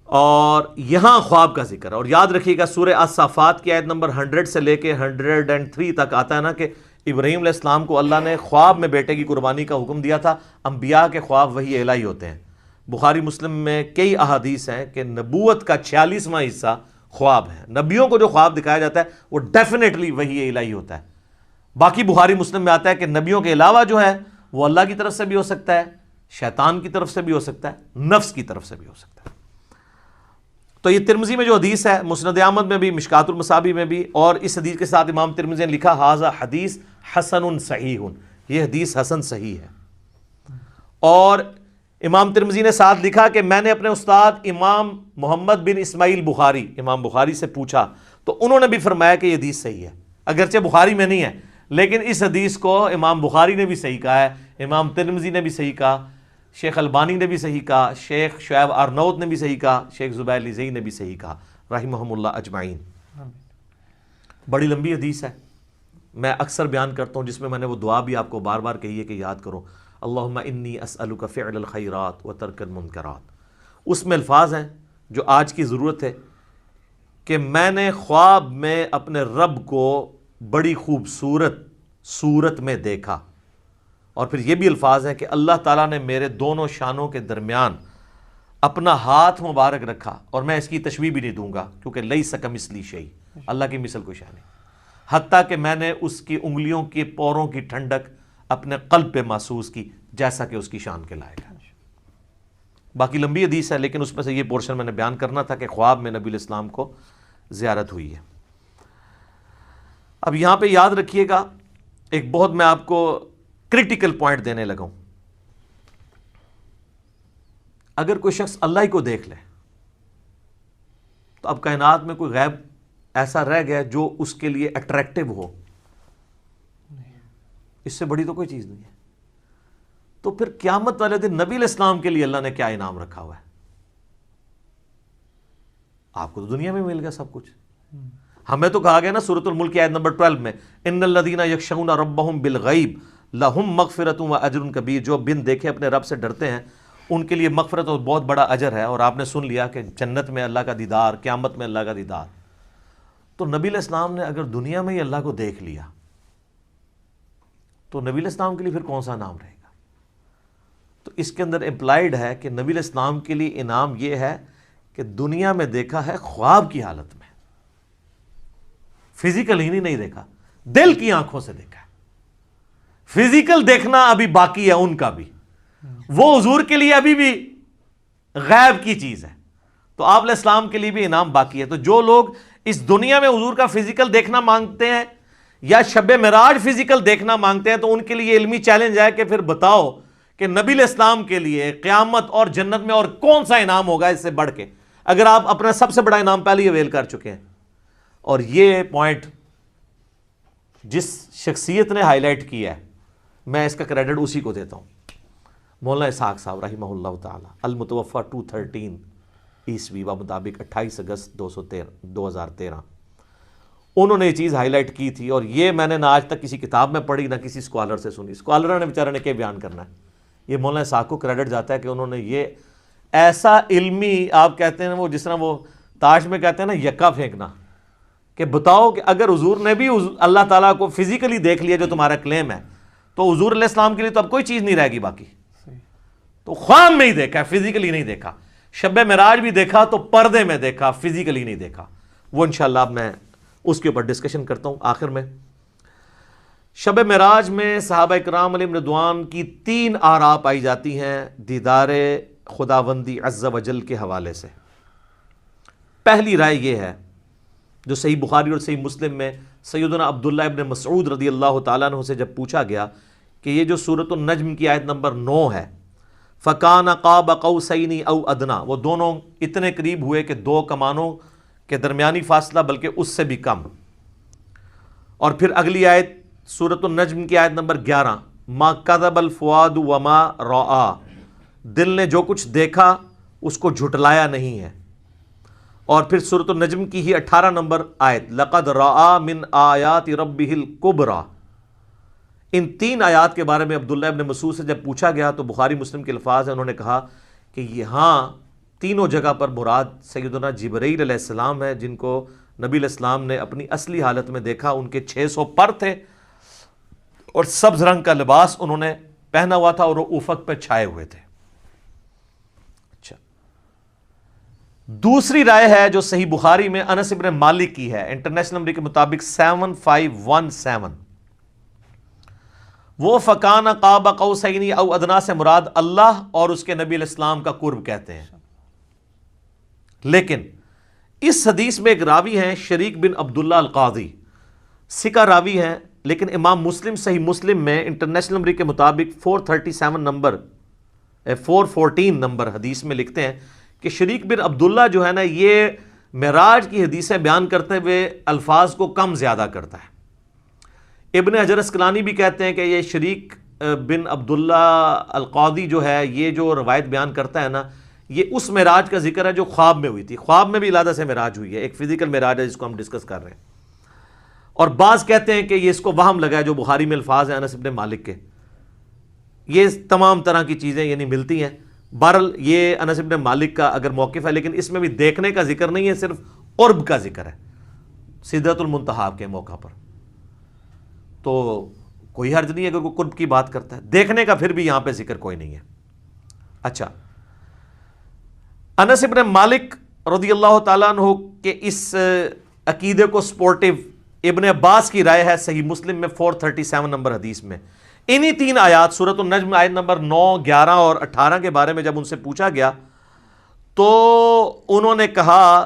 اور یہاں خواب کا ذکر ہے۔ اور یاد رکھیے گا سورہ الصافات کی آیت نمبر 100 سے لے کے 103 تک آتا ہے نا کہ ابراہیم علیہ السلام کو اللہ نے خواب میں بیٹے کی قربانی کا حکم دیا تھا۔ انبیاء کے خواب وحی الہی ہوتے ہیں۔ بخاری مسلم میں کئی احادیث ہیں کہ نبوت کا 46واں حصہ خواب ہے، نبیوں کو جو خواب دکھایا جاتا ہے وہ ڈیفینیٹلی وحی الہی ہوتا ہے۔ باقی بخاری مسلم میں آتا ہے کہ نبیوں کے علاوہ جو ہے وہ اللہ کی طرف سے بھی ہو سکتا ہے، شیطان کی طرف سے بھی ہو سکتا ہے، نفس کی طرف سے بھی ہو سکتا ہے۔ تو یہ ترمذی میں جو حدیث ہے، مسند احمد میں بھی، مشکات المصابی میں بھی، اور اس حدیث کے ساتھ امام ترمذی نے لکھا ھذا حدیث حسن صحیح، یہ حدیث حسن صحیح ہے۔ اور امام ترمذی نے ساتھ لکھا کہ میں نے اپنے استاد امام محمد بن اسماعیل بخاری، امام بخاری سے پوچھا تو انہوں نے بھی فرمایا کہ یہ حدیث صحیح ہے، اگرچہ بخاری میں نہیں ہے لیکن اس حدیث کو امام بخاری نے بھی صحیح کہا ہے، امام ترمذی نے بھی صحیح کہا، شیخ البانی نے بھی صحیح کہا، شیخ شعیب ارنوت نے بھی صحیح کہا، شیخ زبیر لیزئی نے بھی صحیح کہا رحمہم اللہ اجمعین۔ بڑی لمبی حدیث ہے، میں اکثر بیان کرتا ہوں، جس میں نے وہ دعا بھی آپ کو بار بار کہی ہے کہ یاد کرو، اللہم انی اسألک فعل الخیرات و ترک المنکرات۔ اس میں الفاظ ہیں جو آج کی ضرورت ہے کہ میں نے خواب میں اپنے رب کو بڑی خوبصورت صورت میں دیکھا، اور پھر یہ بھی الفاظ ہیں کہ اللہ تعالیٰ نے میرے دونوں شانوں کے درمیان اپنا ہاتھ مبارک رکھا، اور میں اس کی تشبیہ بھی نہیں دوں گا کیونکہ لیس کمثلہ شیء، اللہ کی مثل کوئی شے نہیں، حتیٰ کہ میں نے اس کی انگلیوں کے پوروں کی ٹھنڈک اپنے قلب پہ محسوس کی جیسا کہ اس کی شان کے لائق ہے۔ باقی لمبی حدیث ہے، لیکن اس میں سے یہ پورشن میں نے بیان کرنا تھا کہ خواب میں نبی الاسلام کو زیارت ہوئی ہے۔ اب یہاں پہ یاد رکھیے گا، ایک بہت میں آپ کو کریٹیکل پوائنٹ دینے لگا ہوں۔ اگر کوئی شخص اللہ ہی کو دیکھ لے تو اب کائنات میں کوئی غیب ایسا رہ گیا جو اس کے لیے اٹریکٹیو ہو؟ اس سے بڑی تو کوئی چیز نہیں ہے۔ تو پھر قیامت والے دن نبی علیہ السلام کے لیے اللہ نے کیا انعام رکھا ہوا ہے؟ آپ کو تو دنیا میں مل گیا سب کچھ۔ ہمیں تو کہا گیا نا سورۃ الملک کی آیت نمبر 12 میں، ان الذین یخشون ربہم بالغیب لہم مغفرۃ و اجر کبیر، جو بن دیکھے اپنے رب سے ڈرتے ہیں ان کے لیے مغفرت اور بہت بڑا اجر ہے۔ اور آپ نے سن لیا کہ جنت میں اللہ کا دیدار، قیامت میں اللہ کا دیدار۔ تو نبی علیہ السلام نے اگر دنیا میں ہی اللہ کو دیکھ لیا تو نبی علیہ السلام کے لیے پھر کون سا انعام رہے گا؟ تو اس کے اندر امپلائڈ ہے کہ نبی علیہ السلام کے لیے انعام یہ ہے کہ دنیا میں دیکھا ہے خواب کی حالت میں، فزیکل ہی نہیں دیکھا، دل کی آنکھوں سے دیکھا ہے۔ فزیکل دیکھنا ابھی باقی ہے ان کا بھی، وہ حضور کے لیے ابھی بھی غیب کی چیز ہے، تو آپ علیہ السلام کے لیے بھی انعام باقی ہے۔ تو جو لوگ اس دنیا میں حضور کا فزیکل دیکھنا مانگتے ہیں یا شب معراج فزیکل دیکھنا مانگتے ہیں، تو ان کے لیے علمی چیلنج ہے کہ پھر بتاؤ کہ نبی علیہ السلام کے لیے قیامت اور جنت میں اور کون سا انعام ہوگا اس سے بڑھ کے، اگر آپ اپنا سب سے بڑا انعام پہلے ہی اویل کر چکے ہیں۔ اور یہ پوائنٹ جس شخصیت نے ہائی لائٹ کیا ہے، میں اس کا کریڈٹ اسی کو دیتا ہوں، مولانا اسحاق صاحب رحمہ اللہ تعالی، المتوفی 213 عیسوی مطابق 28 اگست 2013۔ انہوں نے یہ چیز ہائی لائٹ کی تھی، اور یہ میں نے نہ آج تک کسی کتاب میں پڑھی نہ کسی اسکالر سے سنی۔ اسکالر نے بیچارے نے کیا بیان کرنا ہے، یہ مولانا اسحاق کو کریڈٹ جاتا ہے کہ انہوں نے یہ ایسا علمی، آپ کہتے ہیں وہ جس طرح وہ تاش میں کہتے ہیں نا یکا پھینکنا، کہ بتاؤ کہ اگر حضور نے بھی اللہ تعالیٰ کو فزیکلی دیکھ لیا جو تمہارا کلیم ہے، تو حضور علیہ السلام کے لیے تو اب کوئی چیز نہیں رہے گی باقی۔ تو خواب میں ہی دیکھا، فزیکلی نہیں دیکھا، شب معراج بھی دیکھا تو پردے میں دیکھا، فزیکلی نہیں دیکھا۔ وہ انشاءاللہ اب میں اس کے اوپر ڈسکشن کرتا ہوں آخر میں۔ شب معراج میں صحابہ اکرام علیہم رضوان کی 3 آراء پائی جاتی ہیں دیدار خداوندی عز و جل کے حوالے سے۔ پہلی رائے یہ ہے جو صحیح بخاری اور صحیح مسلم میں سیدنا عبداللہ ابن مسعود رضی اللہ تعالیٰ عنہ سے جب پوچھا گیا کہ یہ جو سورۃ النجم کی آیت نمبر 9 ہے، فَكَانَ قَابَ قَوْسَيْنِ أَوْ أَدْنَىٰ، وہ دونوں اتنے قریب ہوئے کہ 2 کمانوں کے درمیانی فاصلہ بلکہ اس سے بھی کم۔ اور پھر اگلی آیت سورۃ النجم کی آیت نمبر 11، مَا كَذَبَ الْفُؤَادُ وَمَا رَأَىٰ، دل نے جو کچھ دیکھا اس کو جھٹلایا نہیں ہے۔ اور پھر سورۃ النجم کی ہی 18 نمبر آیت، لَقَدْ رَأَىٰ مِنْ آیَاتِ رَبِّهِ الْكُبْرَىٰ۔ ان 3 آیات کے بارے میں عبداللہ ابن مسعود سے جب پوچھا گیا تو بخاری مسلم کے الفاظ ہیں، انہوں نے کہا کہ یہاں تینوں جگہ پر مراد سیدنا جبرائیل علیہ السلام ہے، جن کو نبی علیہ السلام نے اپنی اصلی حالت میں دیکھا۔ ان کے 600 پر تھے اور سبز رنگ کا لباس انہوں نے پہنا ہوا تھا اور وہ افق پہ چھائے ہوئے تھے۔ اچھا، دوسری رائے ہے جو صحیح بخاری میں انس ابن مالک کی ہے، انٹرنیشنل نمبر کے مطابق 7517، وہ فَكَانَ قَابَ قَوْسَيْنِ أَوْ أَدْنَىٰ سے مراد اللہ اور اس کے نبی علیہ السلام کا قرب کہتے ہیں۔ لیکن اس حدیث میں ایک راوی ہیں شریک بن عبداللہ القاضی، سکہ راوی ہیں، لیکن امام مسلم صحیح مسلم میں انٹرنیشنل نمبر کے مطابق 414 نمبر حدیث میں لکھتے ہیں کہ شریک بن عبداللہ جو ہے نا، یہ معراج کی حدیثیں بیان کرتے ہوئے الفاظ کو کم زیادہ کرتا ہے۔ ابن حجر اسقلانی بھی کہتے ہیں کہ یہ شریک بن عبداللہ القاضی جو ہے، یہ جو روایت بیان کرتا ہے نا، یہ اس معراج کا ذکر ہے جو خواب میں ہوئی تھی۔ خواب میں بھی علادہ سے معراج ہوئی ہے، ایک فزیکل معراج ہے جس کو ہم ڈسکس کر رہے ہیں۔ اور بعض کہتے ہیں کہ یہ اس کو وہم لگا ہے جو بخاری میں الفاظ ہیں انس بن مالک کے. یہ تمام طرح کی چیزیں یعنی ملتی ہیں. بہرحال یہ انس بن مالک کا اگر موقف ہے، لیکن اس میں بھی دیکھنے کا ذکر نہیں ہے، صرف قرب کا ذکر ہے سدرۃ المنتہا کے موقع پر. تو کوئی حرج نہیں ہے اگر کوئی قرب کی بات کرتا ہے، دیکھنے کا پھر بھی یہاں پہ ذکر کوئی نہیں ہے. اچھا، انس بن مالک رضی اللہ تعالیٰ عنہ کے اس عقیدے کو سپورٹیو ابن عباس کی رائے ہے صحیح مسلم میں 437 نمبر حدیث میں. انہی 3 آیات سورۃ النجم آیت نمبر 9، 11 اور 18 کے بارے میں جب ان سے پوچھا گیا تو انہوں نے کہا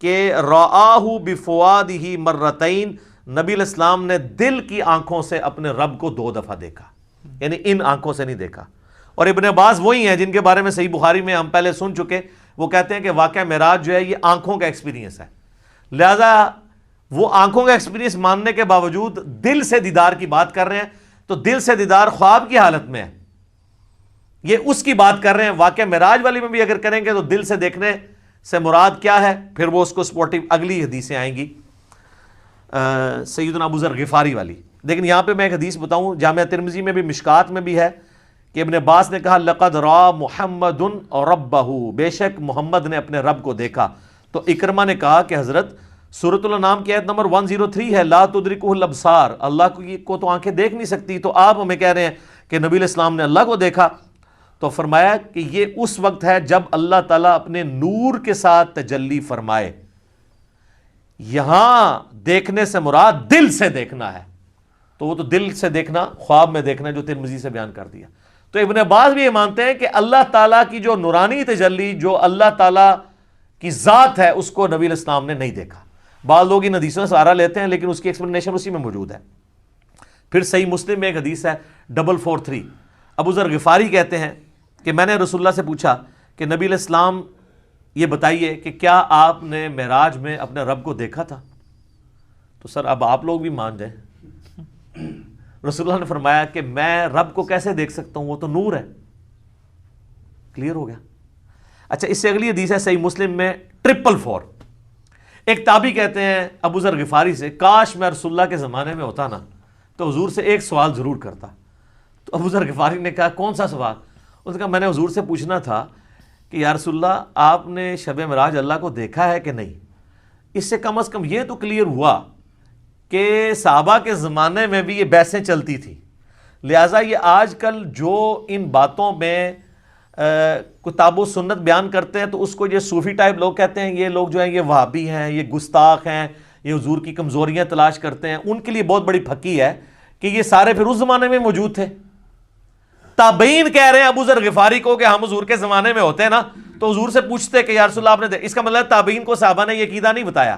کہ رآہ بفؤادہ مرتین، نبی علیہ السلام نے دل کی آنکھوں سے اپنے رب کو 2 دفعہ دیکھا، یعنی ان آنکھوں سے نہیں دیکھا. اور ابن عباس وہی ہیں جن کے بارے میں صحیح بخاری میں ہم پہلے سن چکے. وہ کہتے ہیں کہ واقعہ معراج جو ہے یہ آنکھوں کا ایکسپیرینس ہے، لہذا وہ آنکھوں کا ایکسپیرینس ماننے کے باوجود دل سے دیدار کی بات کر رہے ہیں. تو دل سے دیدار خواب کی حالت میں ہے، یہ اس کی بات کر رہے ہیں. واقعہ معراج والی میں بھی اگر کریں گے تو دل سے دیکھنے سے مراد کیا ہے، پھر وہ اس کو سپورٹیو اگلی حدیثیں آئیں گی سیدنا ابو ذر غفاری والی. لیکن یہاں پہ میں ایک حدیث بتاؤں، جامعہ ترمذی میں بھی مشکات میں بھی ہے کہ ابن عباس نے کہا لقد را محمد ربہ، بے شک محمد نے اپنے رب کو دیکھا. تو اکرمہ نے کہا کہ حضرت سورۃ الانعام کی آیت نمبر 103 ہے لا تدرکہ الابصار، اللہ کو تو آنکھیں دیکھ نہیں سکتی، تو آپ ہمیں کہہ رہے ہیں کہ نبی علیہ السلام نے اللہ کو دیکھا. تو فرمایا کہ یہ اس وقت ہے جب اللہ تعالیٰ اپنے نور کے ساتھ تجلی فرمائے. یہاں دیکھنے سے مراد دل سے دیکھنا ہے، تو وہ تو دل سے دیکھنا خواب میں دیکھنا جو ترمذی سے بیان کر دیا. تو ابن عباس بھی یہ مانتے ہیں کہ اللہ تعالیٰ کی جو نورانی تجلی، جو اللہ تعالیٰ کی ذات ہے، اس کو نبی علیہ السلام نے نہیں دیکھا. بعض لوگ ان حدیثوں سے سہارا لیتے ہیں لیکن اس کی ایکسپلینیشن اسی میں موجود ہے. پھر صحیح مسلم میں ایک حدیث ہے 443، ابو ذر غفاری کہتے ہیں کہ میں نے رسول اللہ سے پوچھا کہ نبی علیہ السلام یہ بتائیے کہ کیا آپ نے معراج میں اپنے رب کو دیکھا تھا؟ تو سر اب آپ لوگ بھی مان جائیں. رسول اللہ نے فرمایا کہ میں رب کو کیسے دیکھ سکتا ہوں، وہ تو نور ہے. کلیئر ہو گیا. اچھا، اس سے اگلی حدیث ہے صحیح مسلم میں 444. ایک تابعی کہتے ہیں ابو ذر غفاری سے کاش میں رسول اللہ کے زمانے میں ہوتا نا تو حضور سے ایک سوال ضرور کرتا. تو ابو ذر غفاری نے کہا کون سا سوال؟ اس نے کہا میں نے حضور سے پوچھنا تھا کہ یا رسول اللہ آپ نے شب معراج اللہ کو دیکھا ہے کہ نہیں. اس سے کم از کم یہ تو کلیئر ہوا کہ صحابہ کے زمانے میں بھی یہ بحثیں چلتی تھی، لہٰذا یہ آج کل جو ان باتوں میں کتاب و سنت بیان کرتے ہیں تو اس کو یہ صوفی ٹائپ لوگ کہتے ہیں یہ لوگ جو ہیں یہ وہابی ہیں، یہ گستاخ ہیں، یہ حضور کی کمزوریاں تلاش کرتے ہیں. ان کے لیے بہت بڑی پھکی ہے کہ یہ سارے پھر اس زمانے میں موجود تھے. تابعین کہہ رہے ہیں ابو ذر غفاری کو کہ ہم حضور کے زمانے میں ہوتے ہیں نا تو حضور سے پوچھتے کہ یا رسول اللہ آپ نے اس کا مطلب تابعین کو صحابہ نے یہ عقیدہ نہیں بتایا.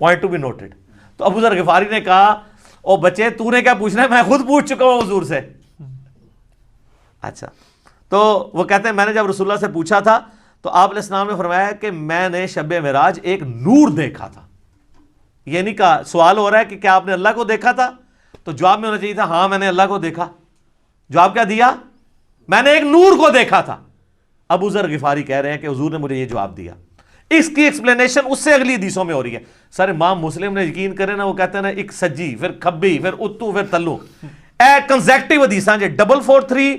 Point to be noted. تو ابو ذر غفاری نے کہا او بچے تو نے کیا پوچھنا ہے، میں خود پوچھ چکا ہوں حضور سے. اچھا، تو وہ کہتے ہیں میں نے جب رسول اللہ سے پوچھا تھا تو آپ علیہ السلام نے فرمایا کہ میں نے شب معراج ایک نور دیکھا تھا. یہ نہیں کہا، سوال ہو رہا ہے کہ کیا آپ نے اللہ کو دیکھا تھا، تو جواب میں ہونا چاہیے تھا ہاں میں نے اللہ کو دیکھا. جواب کیا دیا؟ میں نے ایک نور کو دیکھا تھا. ابو ذر غفاری کہہ رہے ہیں کہ حضور نے مجھے یہ جواب دیا. اس کی ایکسپلینیشن اس سے اگلی حدیثوں میں ہو رہی ہے. سر امام مسلم نے یقین کرے نا، وہ کہتے ہیں نا ایک سجی پھر کھبی پھر اتو پھر تلو، کنزیکٹیو حدیثاں جی 443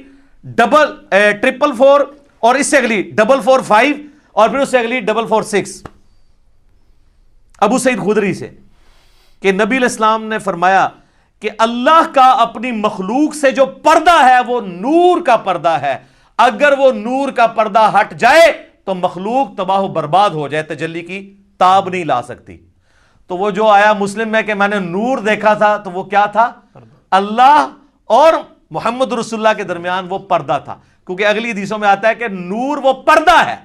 444 اور اس سے اگلی 445 اور پھر اس سے اگلی 446 ابو سعید خدری سے کہ نبی علیہ السلام نے فرمایا کہ اللہ کا اپنی مخلوق سے جو پردہ ہے وہ نور کا پردہ ہے، اگر وہ نور کا پردہ ہٹ جائے تو مخلوق تباہ و برباد ہو جائے، تجلی کی تاب نہیں لا سکتی. تو وہ جو آیا مسلم میں کہ میں نے نور دیکھا تھا تو وہ کیا تھا؟ اللہ اور محمد رسول اللہ کے درمیان وہ پردہ تھا، کیونکہ اگلی حدیثوں میں آتا ہے کہ نور وہ پردہ ہے.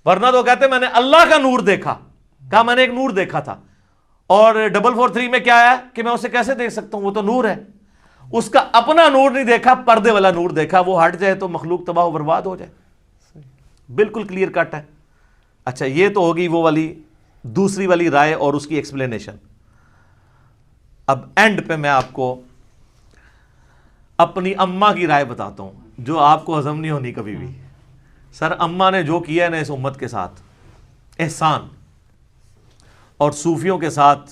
ورنہ تو کہتے ہیں میں نے اللہ کا نور دیکھا، کہا میں نے ایک نور دیکھا تھا. اور 443 میں کیا ہے کہ میں اسے کیسے دیکھ سکتا ہوں، وہ تو نور ہے. اس کا اپنا نور نہیں دیکھا، پردے والا نور دیکھا، وہ ہٹ جائے تو مخلوق تباہ و برباد ہو جائے. بالکل کلیئر کٹ ہے. اچھا، یہ تو ہوگی وہ والی دوسری والی رائے اور اس کی ایکسپلینیشن. اب اینڈ پہ میں آپ کو اپنی اماں کی رائے بتاتا ہوں جو آپ کو ہضم نہیں ہونی کبھی بھی. سر اماں نے جو کیا ہے نا اس امت کے ساتھ احسان اور صوفیوں کے ساتھ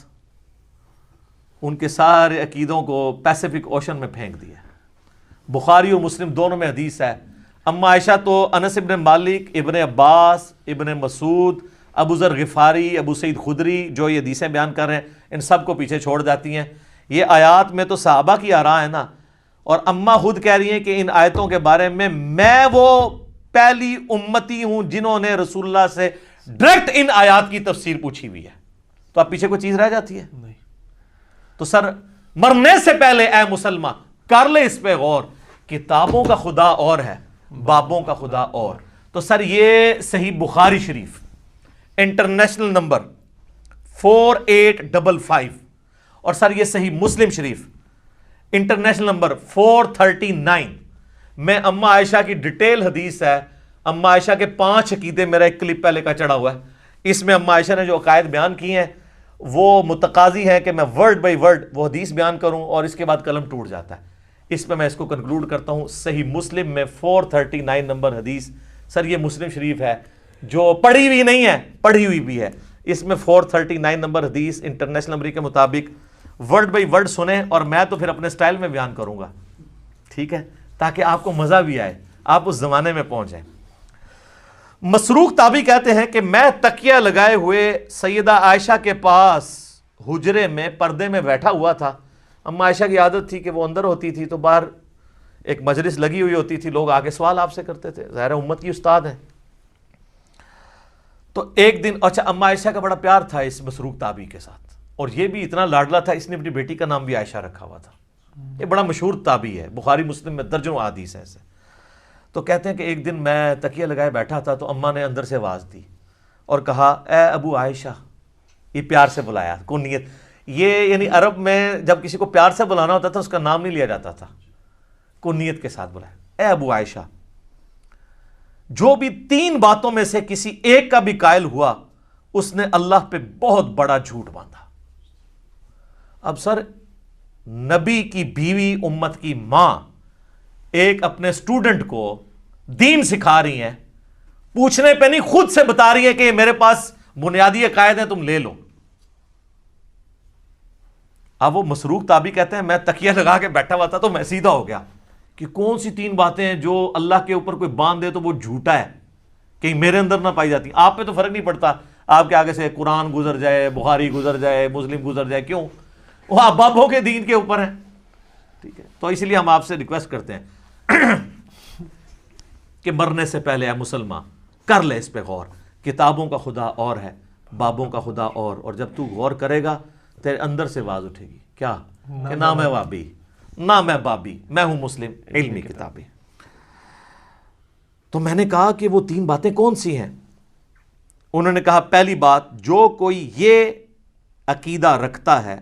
ان کے سارے عقیدوں کو پیسیفک اوشن میں پھینک دیا. بخاری اور مسلم دونوں میں حدیث ہے. اما عائشہ تو انس ابن مالک، ابن عباس، ابن مسعود، ابو ذر غفاری، ابو سعید خدری جو یہ حدیثیں بیان کر رہے ہیں ان سب کو پیچھے چھوڑ جاتی ہیں. یہ آیات میں تو صحابہ کی آراء ہے نا، اور اما خود کہہ رہی ہیں کہ ان آیتوں کے بارے میں وہ پہلی امتی ہوں جنہوں نے رسول اللہ سے ڈائریکٹ ان آیات کی تفسیر پوچھی ہوئی ہے. تو اب پیچھے کوئی چیز رہ جاتی ہے؟ نہیں. تو سر مرنے سے پہلے اے مسلمان کر لے اس پہ غور، کتابوں کا خدا اور ہے، بابوں کا خدا اور. تو سر یہ صحیح بخاری شریف انٹرنیشنل نمبر 4855، اور سر یہ صحیح مسلم شریف انٹرنیشنل نمبر 439 میں اما عائشہ کی ڈیٹیل حدیث ہے. اما عائشہ کے 5 عقیدے میرا ایک کلپ پہلے کا چڑھا ہوا ہے. اس میں اما عائشہ نے جو عقائد بیان کی ہیں وہ متقاضی ہے کہ میں ورڈ بائی ورڈ وہ حدیث بیان کروں، اور اس کے بعد قلم ٹوٹ جاتا ہے. اس پہ میں اس کو کنکلوڈ کرتا ہوں. صحیح مسلم میں 439 نمبر حدیث. سر یہ مسلم شریف ہے جو پڑھی ہوئی نہیں ہے، پڑھی ہوئی بھی ہے. اس میں 439 نمبر حدیث انٹرنیشنل نمبر کے مطابق ورڈ بائی ورڈ سنیں، اور میں تو پھر اپنے سٹائل میں بیان کروں گا، ٹھیک ہے، تاکہ آپ کو مزہ بھی آئے، آپ اس زمانے میں پہنچ جائیں. مسروق تابعی کہتے ہیں کہ میں تکیہ لگائے ہوئے سیدہ عائشہ کے پاس حجرے میں پردے میں بیٹھا ہوا تھا. اما عائشہ کی عادت تھی کہ وہ اندر ہوتی تھی تو باہر ایک مجلس لگی ہوئی ہوتی تھی، لوگ آگے سوال آپ سے کرتے تھے، ظاہر امت کی استاد ہیں. تو ایک دن اچھا اما عائشہ کا بڑا پیار تھا اس مسروق تابعی کے ساتھ، اور یہ بھی اتنا لاڈلا تھا اس نے اپنی بیٹی کا نام بھی عائشہ رکھا ہوا تھا. یہ بڑا مشہور تابعی ہے، بخاری مسلم میں درجنوں احادیث ہیں ایسے. تو کہتے ہیں کہ ایک دن میں تکیہ لگائے بیٹھا تھا تو اماں نے اندر سے آواز دی اور کہا اے ابو عائشہ. یہ پیار سے بلایا، کنیت. یہ یعنی عرب میں جب کسی کو پیار سے بلانا ہوتا تھا اس کا نام نہیں لیا جاتا تھا، کنیت کے ساتھ بلایا. اے ابو عائشہ، جو بھی 3 باتوں میں سے کسی ایک کا بھی قائل ہوا اس نے اللہ پہ بہت بڑا جھوٹ باندھا. اب سر نبی کی بیوی، امت کی ماں، ایک اپنے سٹوڈنٹ کو دین سکھا رہی ہیں، پوچھنے پہ نہیں خود سے بتا رہی ہے کہ میرے پاس بنیادی عقائد ہیں تم لے لو. اب وہ مسروق تابعی کہتے ہیں میں تکیہ لگا کے بیٹھا ہوا تھا تو میں سیدھا ہو گیا کہ کون سی 3 باتیں ہیں جو اللہ کے اوپر کوئی باندھ دے تو وہ جھوٹا ہے، کہیں میرے اندر نہ پائی جاتی. آپ پہ تو فرق نہیں پڑتا، آپ کے آگے سے قرآن گزر جائے، بخاری گزر جائے، مسلم گزر جائے، کیوں؟ وہ آپ بابوں کے دین کے اوپر ہیں، ٹھیک ہے. تو اس لیے ہم آپ سے ریکویسٹ کرتے ہیں کہ مرنے سے پہلے اے مسلمان کر لے اس پہ غور. کتابوں کا خدا اور ہے، بابوں کا خدا اور جب تو غور کرے گا تیرے اندر سے آواز اٹھے گی، کیا کہ نہ میں وابی، نہ میں بابی، میں ہوں مسلم علمی کتابی. تو میں نے کہا کہ وہ 3 باتیں کون سی ہیں؟ انہوں نے کہا پہلی بات، جو کوئی یہ عقیدہ رکھتا ہے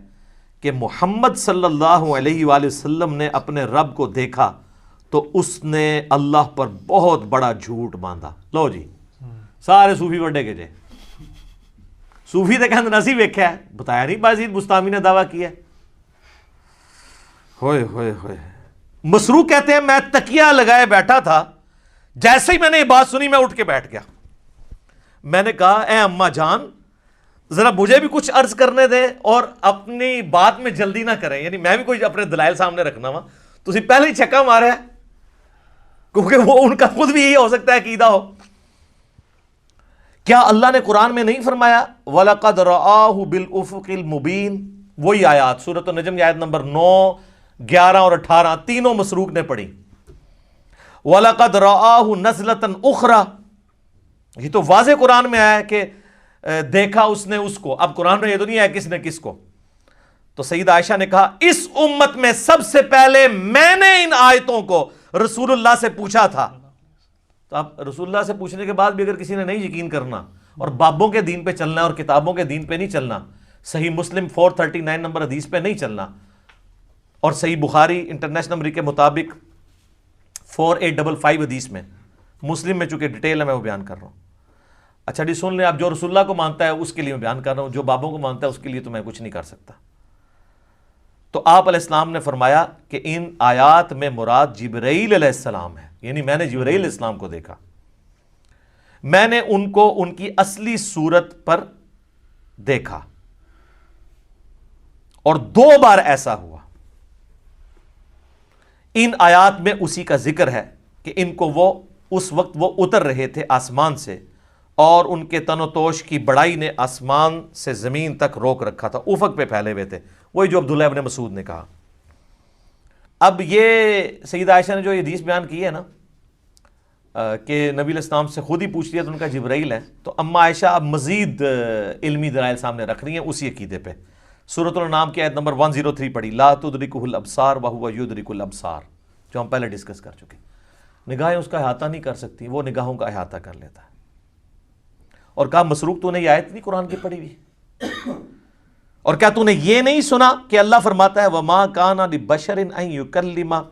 کہ محمد صلی اللہ علیہ وآلہ وسلم نے اپنے رب کو دیکھا تو اس نے اللہ پر بہت بڑا جھوٹ باندھا. لو جی سارے صوفی وڈے کے جے صوفی تے کہندے نسی ویکھیا ہے، بتایا نہیں بازید بستامی نے دعویٰ کیا ہے. ہوئے ہوئے ہوئے. مسروق کہتے ہیں میں تکیہ لگائے بیٹھا تھا، جیسے ہی میں نے یہ بات سنی میں اٹھ کے بیٹھ گیا. میں نے کہا اے اماں جان ذرا مجھے بھی کچھ عرض کرنے دیں اور اپنی بات میں جلدی نہ کریں، یعنی میں بھی کوئی اپنے دلائل سامنے رکھنا وا، تسی پہلے ہی چھکا مارا ہے، کیونکہ وہ ان کا خود بھی یہی ہو سکتا ہے عقیدہ ہو. کیا اللہ نے قرآن میں نہیں فرمایا وَلَقَدْ رَآهُ بِالْأُفُقِ الْمُبِينِ؟ وہی آیات سورۃ النجم کی آیت نمبر 9، 11 اور 18 تینوں مسروق نے پڑھی. وَلَقَدْ رَآهُ نَزْلَةً أُخْرَى، یہ تو واضح قرآن میں آیا ہے کہ دیکھا اس نے اس کو. اب قرآن میں یہ تو نہیں ہے کس نے کس کو. تو سیدہ عائشہ نے کہا اس امت میں سب سے پہلے میں نے ان آیتوں کو رسول اللہ سے پوچھا تھا. تو اب رسول اللہ سے پوچھنے کے بعد بھی اگر کسی نے نہیں یقین کرنا اور بابوں کے دین پہ چلنا اور کتابوں کے دین پہ نہیں چلنا، صحیح مسلم 439 نمبر حدیث پہ نہیں چلنا، اور صحیح بخاری انٹرنیشنل نمبر کے مطابق 4855 حدیث میں، مسلم میں چونکہ ڈیٹیل ہے میں وہ بیان کر رہا ہوں. اچھا جی سن لیں، آپ جو رسول اللہ کو مانتا ہے اس کے لیے میں بیان کر رہا ہوں، جو بابوں کو مانتا ہے اس کے لیے تو میں کچھ نہیں کر سکتا. تو آپ علیہ السلام نے فرمایا کہ ان آیات میں مراد جبرائیل علیہ السلام ہے، یعنی میں نے جبرائیل علیہ السلام کو دیکھا، میں نے ان کو ان کی اصلی صورت پر دیکھا اور 2 بار ایسا ہوا۔ ان آیات میں اسی کا ذکر ہے کہ ان کو وہ اس وقت وہ اتر رہے تھے آسمان سے، اور ان کے تن و توش کی بڑائی نے آسمان سے زمین تک روک رکھا تھا، افق پہ پھیلے ہوئے تھے، وہی جو عبداللہ ابن مسعود نے کہا۔ اب یہ سیدہ عائشہ نے جو یہ حدیث بیان کی ہے نا کہ نبی علیہ السلام سے خود ہی پوچھ لیا تو ان کا جبرائیل ہے، تو اما عائشہ اب مزید علمی دلائل سامنے رکھ رہی ہیں اسی عقیدے پہ۔ سورۃ الانعام کی آیت نمبر 103 پڑھی، لا تدرکہ الابصار وہو یدرک الابصار، جو ہم پہلے ڈسکس کر چکے۔ نگاہیں اس کا احاطہ نہیں کر سکتی، وہ نگاہوں کا احاطہ کر لیتا ہے۔ اور کہا مسروق تو نے یہ آیت نہیں قرآن کی پڑھی ہوئی؟ اور کیا تو نے یہ نہیں سنا کہ اللہ فرماتا ہے وما کان لبشر ان یکلمہ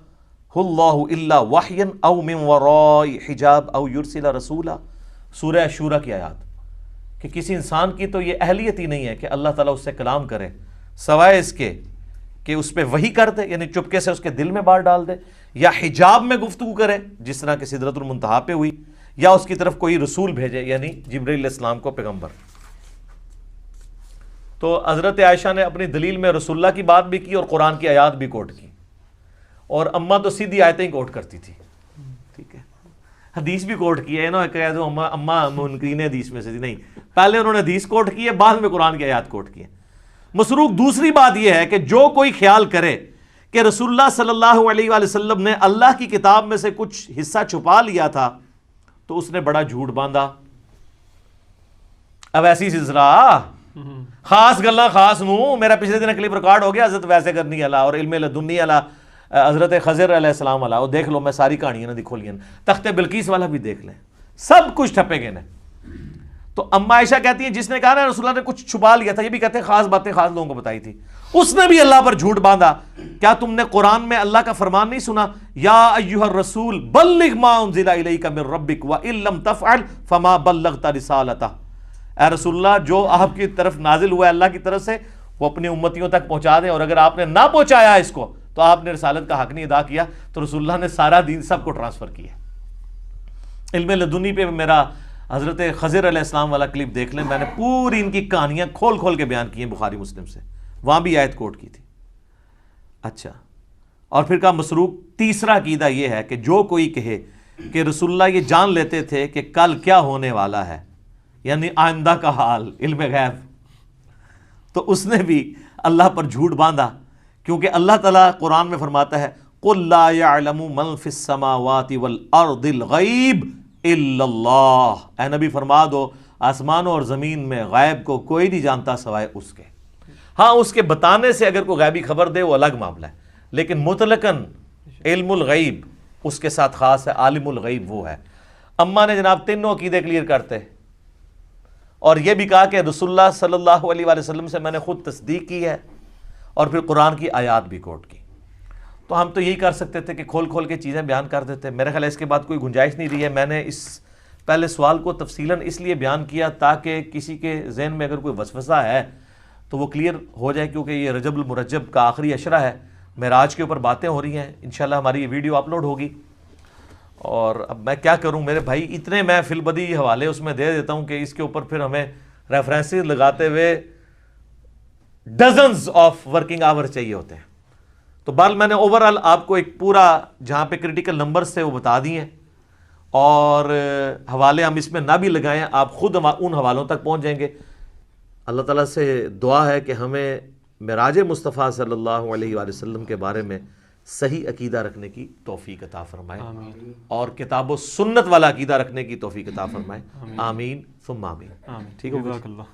اللہ الا وحیا او من وراء حجاب او یرسل رسولا، سورہ شورى کی آیات، کہ کسی انسان کی تو یہ اہلیت ہی نہیں ہے کہ اللہ تعالیٰ اس سے کلام کرے سوائے اس کے کہ اس پہ وحی کر دے، یعنی چپکے سے اس کے دل میں بات ڈال دے، یا حجاب میں گفتگو کرے جس طرح کہ سدرۃ المنتہا پہ ہوئی، یا اس کی طرف کوئی رسول بھیجے یعنی جبرائیل علیہ السلام کو پیغمبر۔ تو حضرت عائشہ نے اپنی دلیل میں رسول اللہ کی بات بھی کی اور قرآن کی آیات بھی کوٹ کی، اور اماں تو سیدھی آیتیں ہی کوٹ کرتی تھی، ٹھیک ہے، حدیث بھی کوٹ کی ہے نا، کہہ دو اماں منکرین حدیث میں سے تھی، نہیں، پہلے انہوں نے حدیث کوٹ کی ہے، بعد میں قرآن کی آیات کوٹ کی ہے۔ مسروق دوسری بات یہ ہے کہ جو کوئی خیال کرے کہ رسول اللہ صلی اللہ علیہ وآلہ وسلم نے اللہ کی کتاب میں سے کچھ حصہ چھپا لیا تھا تو اس نے بڑا جھوٹ باندھا۔ اب ایسی سلسلہ خاص گلاں خاص نو، میرا پچھلے دن کلپ ریکارڈ ہو گیا حضرت ویسے کرنی والا اور علم لدنی والا، حضرت خضر علیہ السلام والا، وہ دیکھ لو، میں ساری کہانیاں نہ کھولی ہیں، تخت بلقیس والا بھی دیکھ لیں، سب کچھ ٹھپے گئے نا۔ تو اما عائشہ کہتی ہیں جس نے کہا نا رسول اللہ نے کچھ چھپا لیا تھا، یہ بھی کہتے ہیں خاص باتیں خاص لوگوں کو بتائی تھی، اس نے بھی اللہ پر جھوٹ باندھا۔ کیا تم نے قرآن میں اللہ کا فرمان نہیں سنا، یا ایھا الرسول بلغ ما انزل الیک من ربک وان لم تفعل فما بلغت رسالتہ، اے رسول اللہ جو آپ کی طرف نازل ہوا ہے اللہ کی طرف سے وہ اپنی امتیوں تک پہنچا دیں، اور اگر آپ نے نہ پہنچایا اس کو تو آپ نے رسالت کا حق نہیں ادا کیا۔ تو رسول اللہ نے سارا دین سب کو ٹرانسفر کیا۔ علم لدنی پہ میرا حضرت خضر علیہ السلام والا کلپ دیکھ لیں، میں نے پوری ان کی کہانیاں کھول کھول کے بیان کی ہیں بخاری مسلم سے، وہاں بھی آیت کوٹ کی تھی۔ اچھا، اور پھر کہا مسروق تیسرا عقیدہ یہ ہے کہ جو کوئی کہے کہ رسول اللہ یہ جان لیتے تھے کہ کل کیا ہونے والا ہے، یعنی آئندہ کا حال، علم غیب، تو اس نے بھی اللہ پر جھوٹ باندھا، کیونکہ اللہ تعالیٰ قرآن میں فرماتا ہے قُلْ لَا يَعْلَمُ مَنْ فِي السَّمَاوَاتِ وَالْأَرْضِ الْغَيْبِ إِلَّا اللَّهُ، اے نبی فرما دو آسمانوں اور زمین میں غیب کو کوئی نہیں جانتا سوائے اس کے۔ ہاں اس کے بتانے سے اگر کوئی غیبی خبر دے وہ الگ معاملہ ہے، لیکن مطلقاً علم الغیب اس کے ساتھ خاص ہے، عالم الغیب وہ ہے۔ اماں نے جناب تینوں عقیدے کلیئر کرتے، اور یہ بھی کہا کہ رسول اللہ صلی اللہ علیہ وآلہ وسلم سے میں نے خود تصدیق کی ہے، اور پھر قرآن کی آیات بھی کوٹ کی۔ تو ہم تو یہی کر سکتے تھے کہ کھول کھول کے چیزیں بیان کر دیتے، میرے خیال ہے اس کے بعد کوئی گنجائش نہیں رہی ہے۔ میں نے اس پہلے سوال کو تفصیلاً اس لیے بیان کیا تاکہ کسی کے ذہن میں اگر کوئی وسوسہ ہے تو وہ کلیئر ہو جائے، کیونکہ یہ رجب المرجب کا آخری عشرہ ہے، معراج کے اوپر باتیں ہو رہی ہیں، انشاءاللہ ہماری یہ ویڈیو اپلوڈ ہوگی۔ اور اب میں کیا کروں میرے بھائی، اتنے میں فی البدی حوالے اس میں دے دیتا ہوں کہ اس کے اوپر پھر ہمیں ریفرنسز لگاتے ہوئے ڈزنز آف ورکنگ آور چاہیے ہوتے ہیں۔ تو بہرحال میں نے اوورآل آپ کو ایک پورا جہاں پہ کریٹیکل نمبرز سے وہ بتا دیے ہیں، اور حوالے ہم اس میں نہ بھی لگائیں، آپ خود ان حوالوں تک پہنچ جائیں گے۔ اللہ تعالیٰ سے دعا ہے کہ ہمیں معراج مصطفیٰ صلی اللہ علیہ وآلہ وسلم کے بارے میں صحیح عقیدہ رکھنے کی توفیق عطا فرمائے، اور کتاب و سنت والا عقیدہ رکھنے کی توفیق عطا فرمائے، آمین ثم آمین۔ ٹھیک ہوگا؟